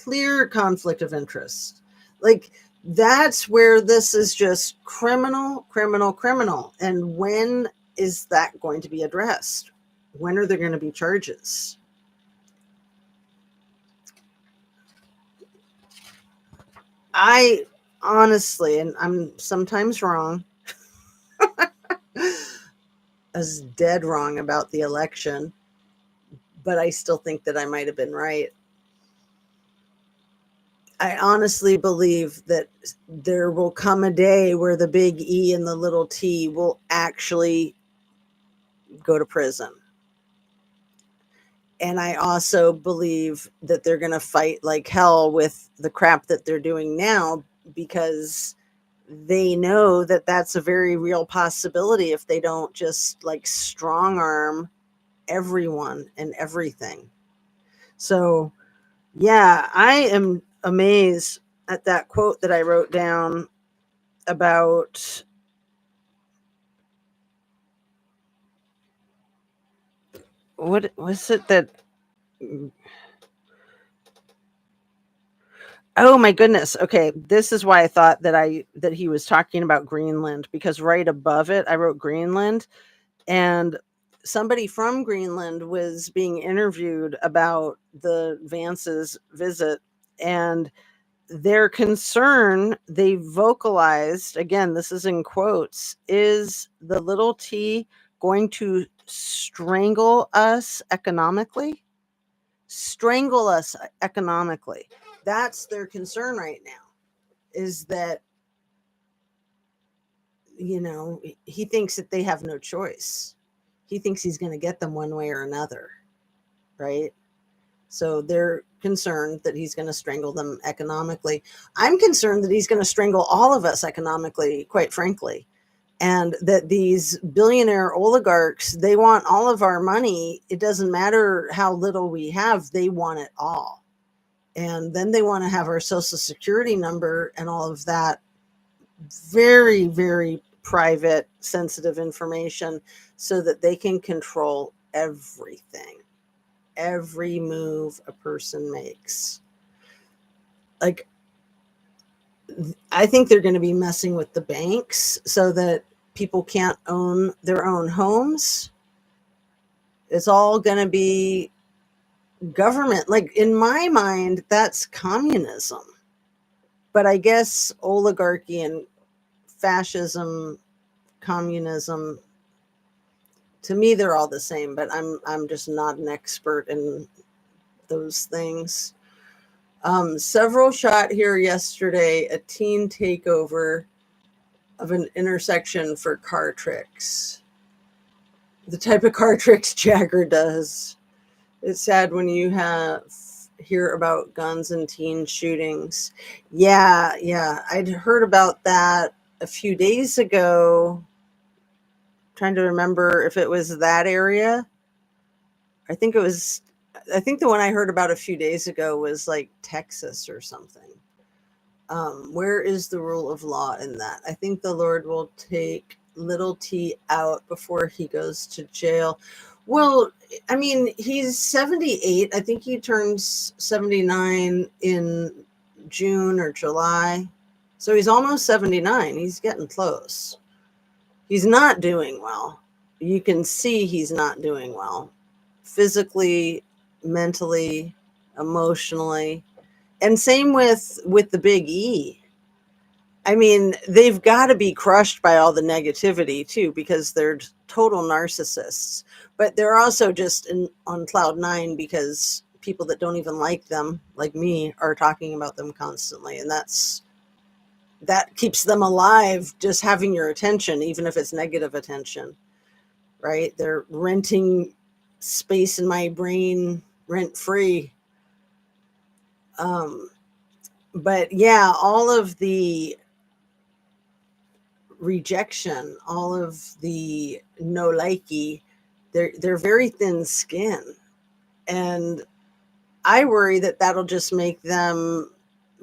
Clear conflict of interest. Like, that's where this is just criminal, criminal, criminal. And when is that going to be addressed? When are there going to be charges? I honestly, and I'm sometimes wrong, I was dead wrong about the election, but I still think that I might have been right. I honestly believe that there will come a day where the big E and the little t will actually go to prison. And I also believe that they're going to fight like hell with the crap that they're doing now, because they know that that's a very real possibility if they don't just like strong arm everyone and everything. So, yeah, I am amazed at that quote that I wrote down about what was it that, oh my goodness. Okay, this is why I thought that he was talking about Greenland, because right above it I wrote Greenland, and somebody from Greenland was being interviewed about the Vance's visit, and their concern, they vocalized, again, this is in quotes, is the little t going to strangle us economically? Strangle us economically. That's their concern right now, is that, he thinks that they have no choice. He thinks he's going to get them one way or another, right? So they're concerned that he's going to strangle them economically. I'm concerned that he's going to strangle all of us economically, quite frankly. and that these billionaire oligarchs, they want all of our money. It doesn't matter how little we have, they want it all. And then they want to have our social security number and all of that very, very private, sensitive information so that they can control everything, every move a person makes. Like, I think they're going to be messing with the banks so that people can't own their own homes. It's all going to be government. Like, in my mind, that's communism. But I guess oligarchy and fascism, communism, to me, they're all the same, but I'm just not an expert in those things. Several shot here yesterday a teen takeover of an intersection for car tricks. The type of car tricks Jagger does. It's sad when you hear about guns and teen shootings. Yeah, I'd heard about that a few days ago. Trying to remember if it was that area. I think the one I heard about a few days ago was like Texas or something. Where is the rule of law in that? I think the Lord will take little T out before he goes to jail. Well, I mean, he's 78. I think he turns 79 in June or July. So he's almost 79. He's getting close. He's not doing well. You can see he's not doing well. Physically, mentally, emotionally. And same with the big E. I mean, they've got to be crushed by all the negativity too, because they're total narcissists. But they're also just on cloud nine because people that don't even like them, like me, are talking about them constantly. And that keeps them alive, just having your attention, even if it's negative attention, right? They're renting space in my brain rent free. But yeah, all of the rejection, all of the no likey, they're very thin skin. And I worry that that'll just make them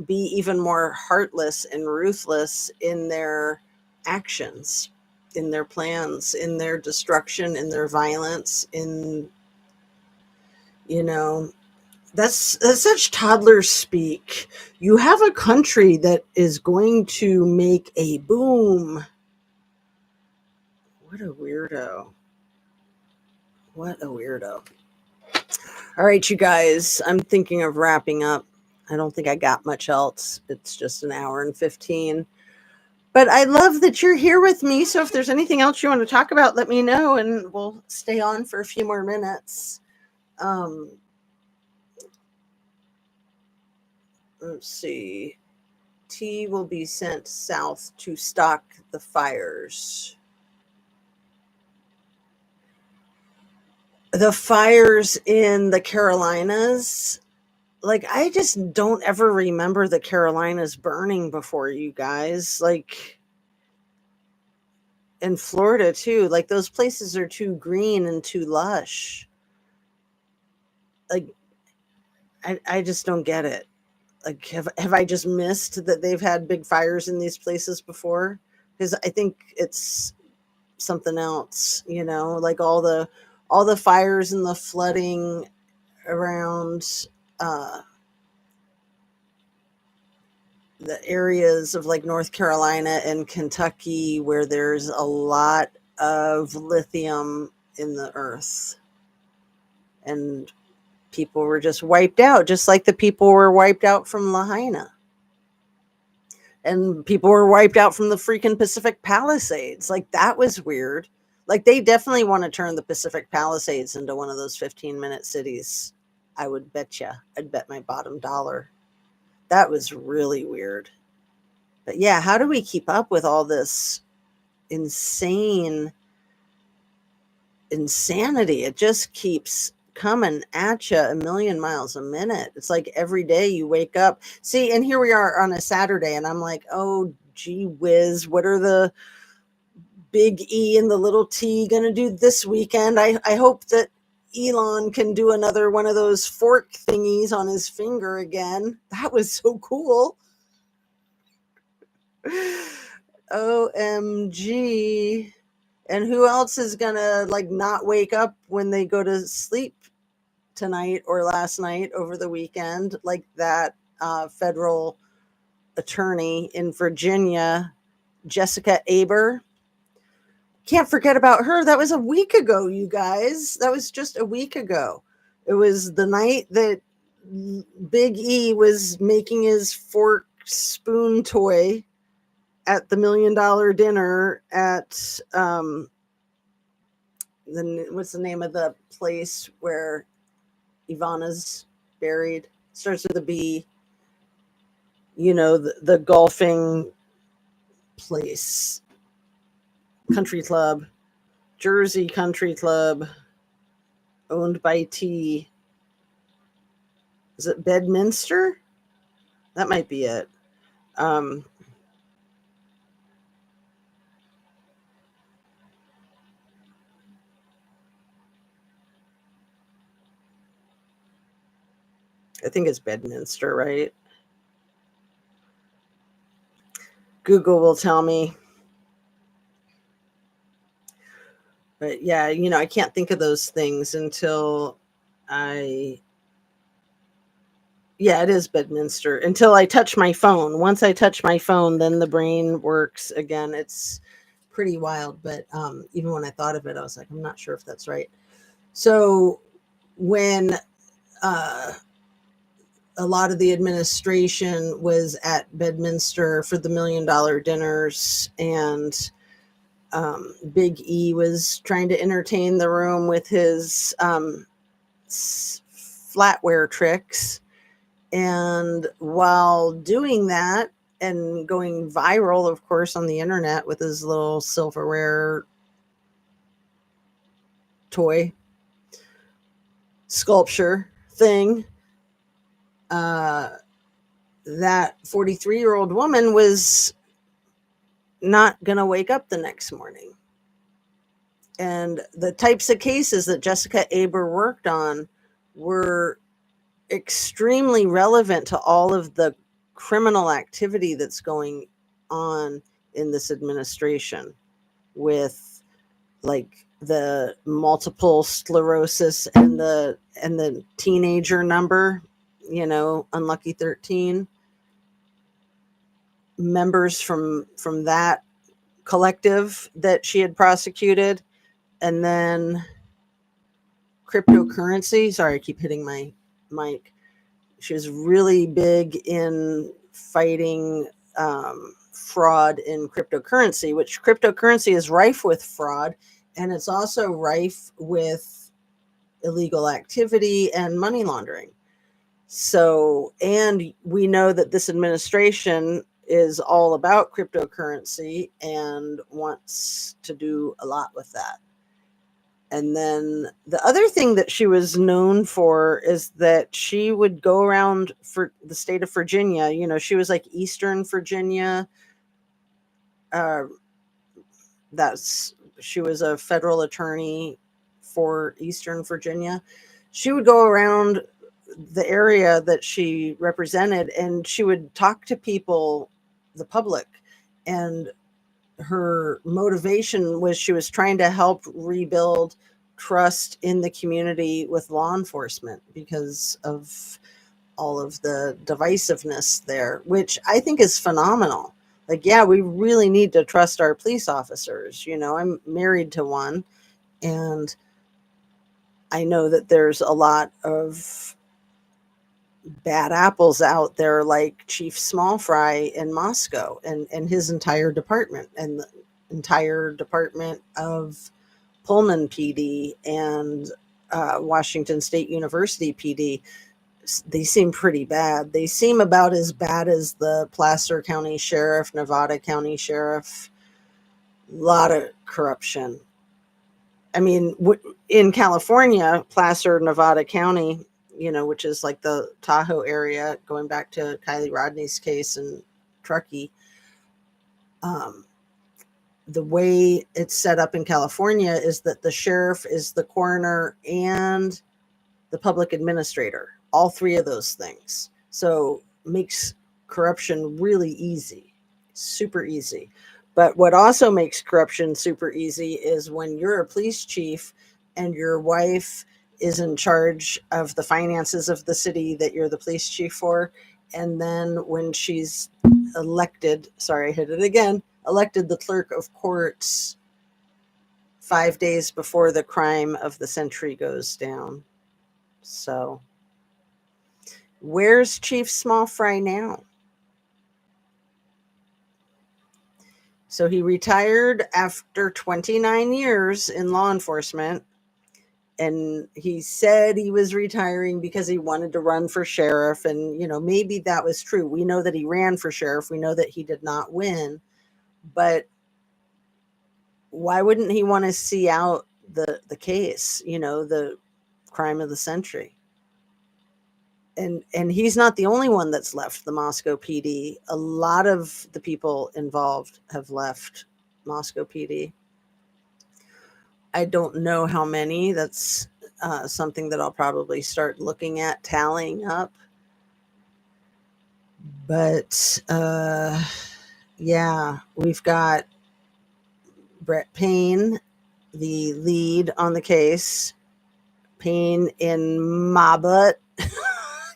be even more heartless and ruthless in their actions, in their plans, in their destruction, in their violence, that's such toddler speak. You have a country that is going to make a boom. What a weirdo. What a weirdo. All right, you guys, I'm thinking of wrapping up. I don't think I got much else. It's just an hour and 15. But I love that you're here with me. So if there's anything else you want to talk about, let me know and we'll stay on for a few more minutes. Let's see. T will be sent south to stop the fires. The fires in the Carolinas, like, I just don't ever remember the Carolinas burning before, you guys. Like, in Florida too, like, those places are too green and too lush. Like, I just don't get it. Like, have I just missed that they've had big fires in these places before? Because I think it's something else, like all the fires and the flooding around the areas of like North Carolina and Kentucky where there's a lot of lithium in the earth, and people were just wiped out, just like the people were wiped out from Lahaina, and people were wiped out from the freaking Pacific Palisades. Like, that was weird. Like, they definitely want to turn the Pacific Palisades into one of those 15-minute cities. I would bet you. I'd bet my bottom dollar. That was really weird. But yeah, how do we keep up with all this insanity? It just keeps coming at you a million miles a minute. It's like every day you wake up. See, and here we are on a Saturday, and I'm like, oh, gee whiz, what are the Big E and the little T going to do this weekend? I hope that Elon can do another one of those fork thingies on his finger again. That was so cool. OMG. And who else is going to like not wake up when they go to sleep tonight or last night over the weekend, like that federal attorney in Virginia, Jessica Aber? Can't forget about her. That was a week ago, you guys. That was just a week ago. It was the night that Big E was making his fork spoon toy at the $1 million dinner at what's the name of the place where Ivana's buried? Starts with a B. You know, the golfing place. Country Club. Jersey Country Club. Owned by T. Is it Bedminster? That might be it. I think it's Bedminster, right? Google will tell me. But yeah, you know, I can't think of those things until yeah, it is Bedminster. Until I touch my phone. Once I touch my phone, then the brain works again. It's pretty wild. But even when I thought of it, I was like, I'm not sure if that's right. So when a lot of the administration was at Bedminster for the $1 million dinners, and Big E was trying to entertain the room with his flatware tricks. And while doing that and going viral, of course, on the internet with his little silverware toy sculpture thing, that 43-year-old woman was not going to wake up the next morning. And the types of cases that Jessica Aber worked on were extremely relevant to all of the criminal activity that's going on in this administration, with like the multiple sclerosis and the teenager number, you know, unlucky 13 members from that collective that she had prosecuted. And then cryptocurrency. Sorry, I keep hitting my mic. She was really big in fighting fraud in cryptocurrency, which cryptocurrency is rife with fraud, and it's also rife with illegal activity and money laundering. So, and we know that this administration is all about cryptocurrency and wants to do a lot with that. And then the other thing that she was known for is that she would go around for the state of Virginia. You know, she was like Eastern Virginia. She was a federal attorney for Eastern Virginia. She would go around the area that she represented, and she would talk to people, the public, and her motivation was she was trying to help rebuild trust in the community with law enforcement because of all of the divisiveness there, which I think is phenomenal. Like, yeah, we really need to trust our police officers. You know, I'm married to one, and I know that there's a lot of bad apples out there, like Chief Small Fry in Moscow and his entire department, and the entire department of Pullman PD and Washington State University PD. They seem pretty bad. They seem about as bad as the Placer County Sheriff, Nevada County Sheriff. A lot of corruption. I mean, in California, Placer, Nevada County, you know, which is like the Tahoe area, going back to Kylie Rodney's case in Truckee, the way it's set up in California is that the sheriff is the coroner and the public administrator, all three of those things. So makes corruption really easy, super easy. But what also makes corruption super easy is when you're a police chief and your wife is in charge of the finances of the city that you're the police chief for. And then when she's elected, sorry, I hit it again, elected the clerk of courts 5 days before the crime of the century goes down. So, where's Chief Small Fry now? So, he retired after 29 years in law enforcement. And he said he was retiring because he wanted to run for sheriff. And, maybe that was true. We know that he ran for sheriff. We know that he did not win. But why wouldn't he want to see out the case, the crime of the century? And he's not the only one that's left the Moscow PD. A lot of the people involved have left Moscow PD. I don't know how many. That's something that I'll probably start looking at, tallying up. But yeah, we've got Brett Payne, the lead on the case. Payne in Mabut.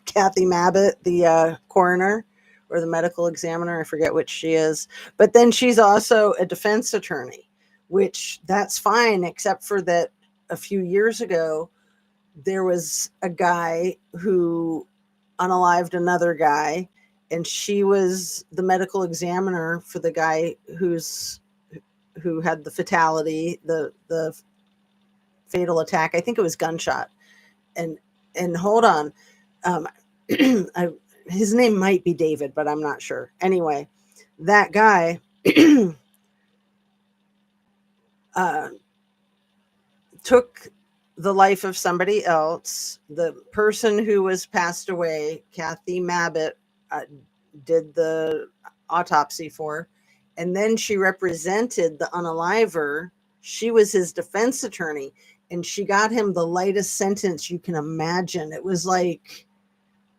Kathy Mabbutt, the coroner or the medical examiner. I forget which she is. But then she's also a defense attorney, which that's fine, except for that a few years ago, there was a guy who unalived another guy, and she was the medical examiner for the guy who had the fatality, the fatal attack. I think it was gunshot. And hold on. His name might be David, but I'm not sure. Anyway, that guy took the life of somebody else. The person who was passed away, Kathy Mabbutt, did the autopsy for, and then she represented the unaliver. She was his defense attorney, and she got him the lightest sentence you can imagine. It was like,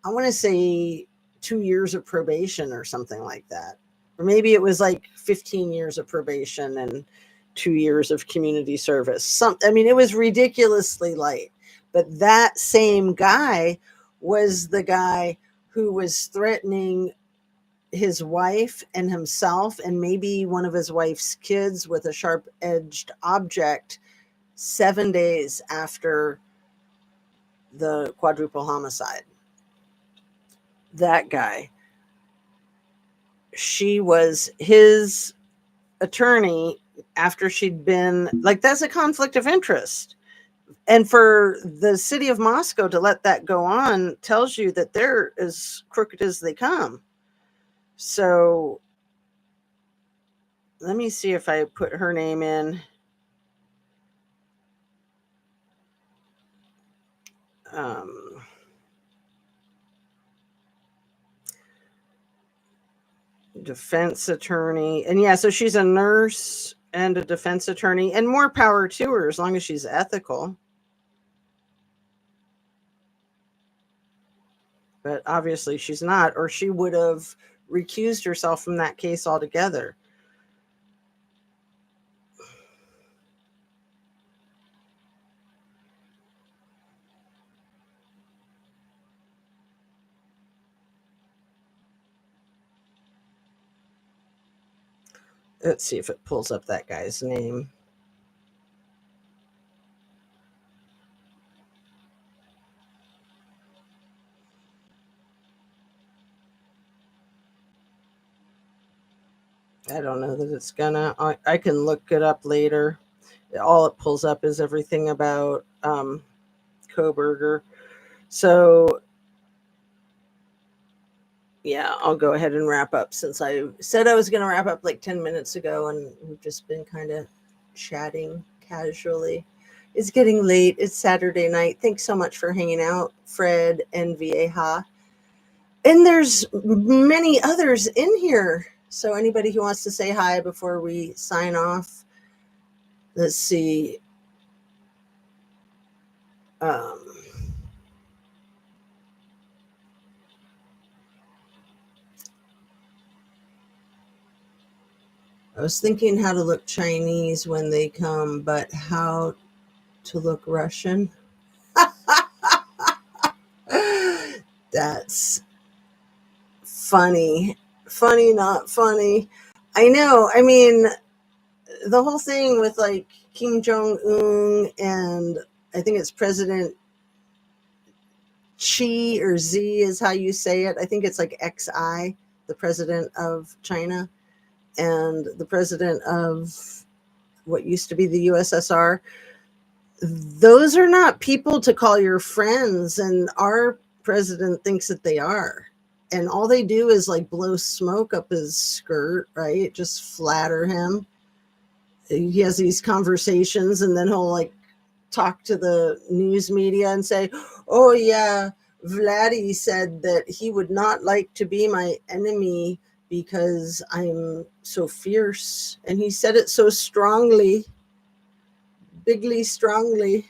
I want to say 2 years of probation or something like that. Or maybe it was like 15 years of probation and 2 years of community service. It was ridiculously light. But that same guy was the guy who was threatening his wife and himself and maybe one of his wife's kids with a sharp-edged object 7 days after the quadruple homicide. That guy. She was his attorney after she'd been that's a conflict of interest. And for the city of Moscow to let that go on tells you that they're as crooked as they come. So let me see if I put her name in. Defense attorney. And yeah, so she's a nurse and a defense attorney, and more power to her as long as she's ethical. But obviously she's not, or she would have recused herself from that case altogether. Let's see if it pulls up that guy's name. I don't know that it's gonna. I can look it up later. All it pulls up is everything about Koberger. So yeah, I'll go ahead and wrap up since I said I was going to wrap up like 10 minutes ago, and we've just been kind of chatting casually. It's getting late. It's Saturday night. Thanks so much for hanging out, Fred and Vieja. And there's many others in here. So anybody who wants to say hi before we sign off? Let's see. I was thinking how to look Chinese when they come, but how to look Russian? That's funny. Funny, not funny. I know. I mean, the whole thing with like Kim Jong Un and I think it's President Xi or Z is how you say it. I think it's like XI, the president of China, and the president of what used to be the USSR. Those are not people to call your friends, and our president thinks that they are. And all they do is like blow smoke up his skirt, right? Just flatter him. He has these conversations, and then he'll like talk to the news media and say, "Oh yeah, Vladdy said that he would not like to be my enemy because I'm so fierce, and he said it so strongly, bigly strongly."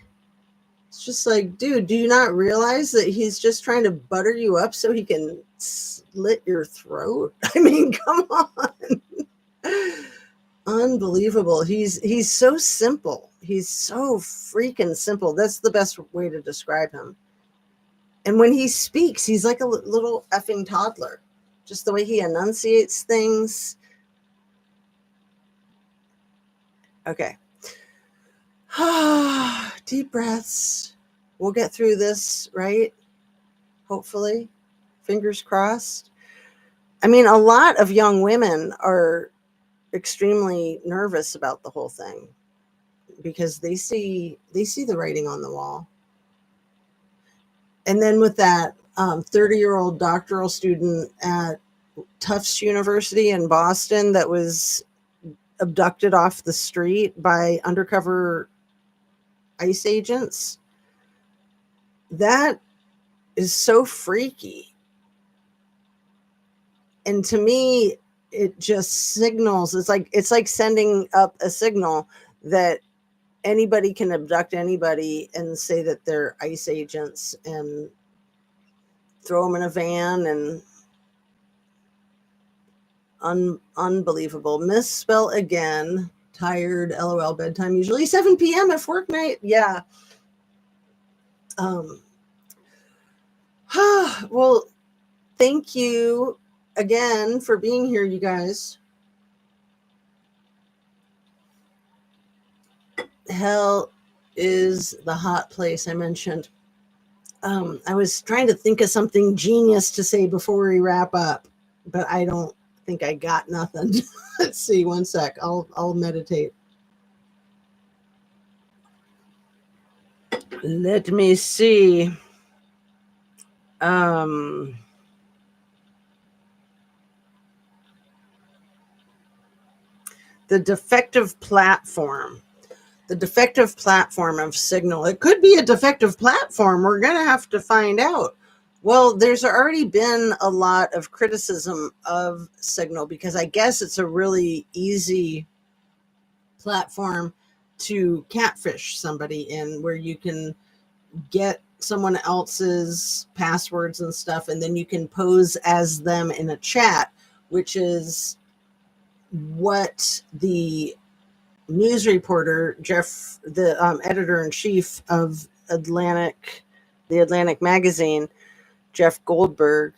It's just like, dude, do you not realize that he's just trying to butter you up so he can slit your throat? I mean, come on. Unbelievable. He's so simple. He's so freaking simple. That's the best way to describe him. And when he speaks, he's like a little effing toddler. Just the way he enunciates things. Okay. Deep breaths. We'll get through this, right? Hopefully. Fingers crossed. I mean, a lot of young women are extremely nervous about the whole thing because they see the writing on the wall. And then with that 30-year-old doctoral student at Tufts University in Boston that was abducted off the street by undercover ICE agents, that is so freaky. And to me, it just signals, it's like sending up a signal that anybody can abduct anybody and say that they're ICE agents and throw them in a van and unbelievable. Misspell again. Tired. LOL. Bedtime. Usually 7 p.m. if work night. Yeah. Well, thank you again for being here, you guys. Hell is the hot place I mentioned. I was trying to think of something genius to say before we wrap up, but I don't think I got nothing. Let's see, one sec. I'll meditate. Let me see. The defective platform. The defective platform of Signal. It could be a defective platform. We're going to have to find out. Well, there's already been a lot of criticism of Signal because I guess it's a really easy platform to catfish somebody in, where you can get someone else's passwords and stuff, and then you can pose as them in a chat, which is what the news reporter, Jeff, the editor-in-chief of the Atlantic magazine, Jeff Goldberg,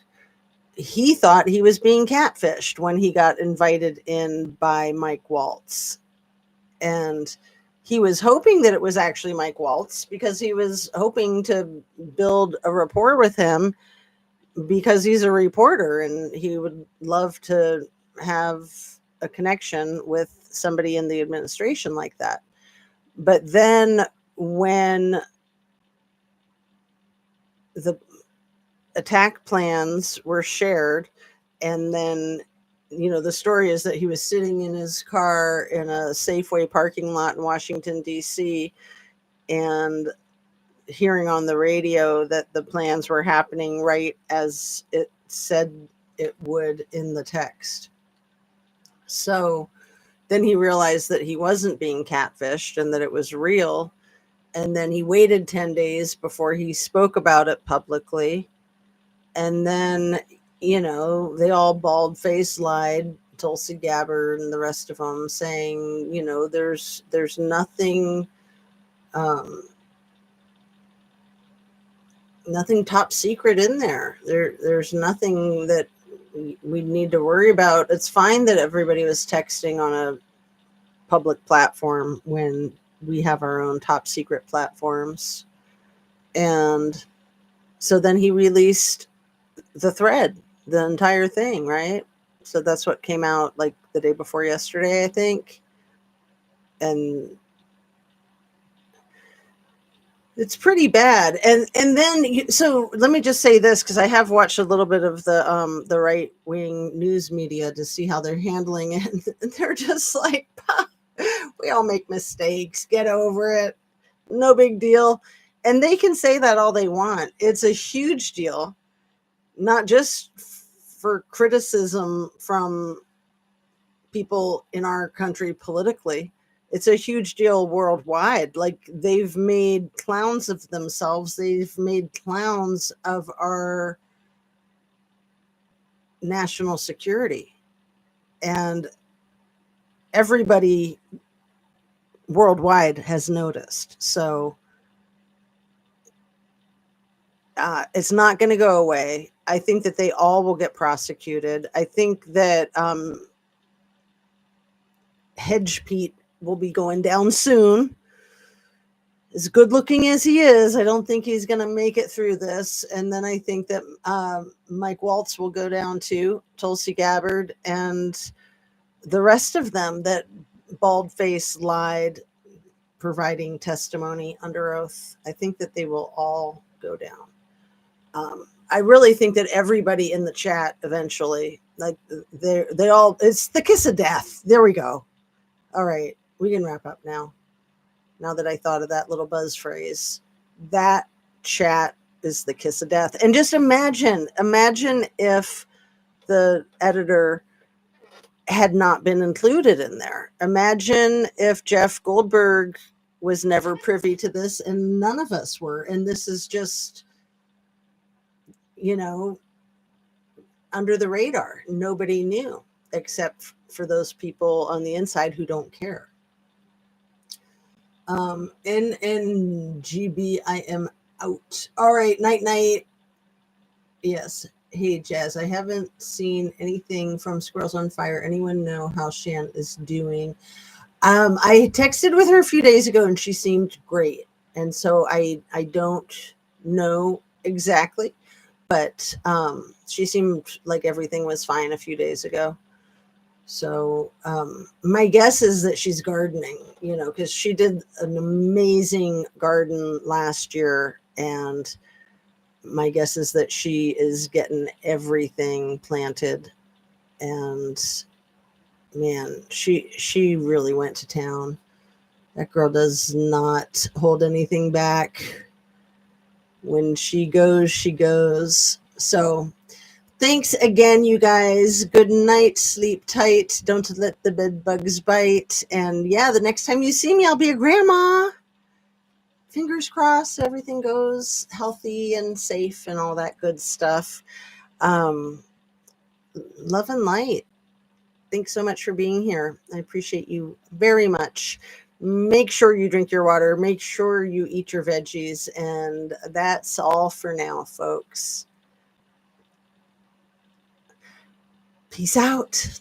he thought he was being catfished when he got invited in by Mike Waltz. And he was hoping that it was actually Mike Waltz because he was hoping to build a rapport with him because he's a reporter and he would love to have a connection with somebody in the administration like that. But then when the attack plans were shared, and then, the story is that he was sitting in his car in a Safeway parking lot in Washington, D.C., and hearing on the radio that the plans were happening right as it said it would in the text. So then he realized that he wasn't being catfished and that it was real. And then he waited 10 days before he spoke about it publicly. And then, they all bald faced lied, Tulsi Gabbard and the rest of them, saying, there's nothing, nothing top secret in there. There's nothing that we need to worry about. It's fine that everybody was texting on a public platform when we have our own top secret platforms. And so then he released the thread, the entire thing, right? So that's what came out like the day before yesterday, I think. And it's pretty bad. And then so let me just say this, because I have watched a little bit of the right wing news media to see how they're handling it. And they're just like, we all make mistakes. Get over it. No big deal. And they can say that all they want. It's a huge deal, not just for criticism from people in our country politically. It's a huge deal worldwide. Like, they've made clowns of themselves. They've made clowns of our national security. And everybody worldwide has noticed. So it's not going to go away. I think that they all will get prosecuted. I think that Hedge Pete will be going down soon. As good looking as he is, I don't think he's going to make it through this. And then I think that Mike Waltz will go down too, Tulsi Gabbard, and the rest of them that bald face lied, providing testimony under oath. I think that they will all go down. I really think that everybody in the chat eventually, like, they all, it's the kiss of death. There we go. All right, we can wrap up now. Now that I thought of that little buzz phrase, that chat is the kiss of death. And just imagine if the editor had not been included in there. Imagine if Jeff Goldberg was never privy to this and none of us were. And this is just, under the radar. Nobody knew except for those people on the inside who don't care. NNGB, I am out. All right, night. Yes. Hey, Jazz, I haven't seen anything from Squirrels on Fire. Anyone know how Shan is doing? I texted with her a few days ago and she seemed great. And so I don't know exactly, but she seemed like everything was fine a few days ago. So my guess is that she's gardening, because she did an amazing garden last year. And my guess is that she is getting everything planted. And man, she really went to town. That girl does not hold anything back. When she goes, she goes. So thanks again, you guys. Good night. Sleep tight. Don't let the bed bugs bite. And yeah, the next time you see me, I'll be a grandma. Fingers crossed everything goes healthy and safe and all that good stuff. Love and light. Thanks so much for being here. I appreciate you very much. Make sure you drink your water. Make sure you eat your veggies. And that's all for now, folks. Peace out.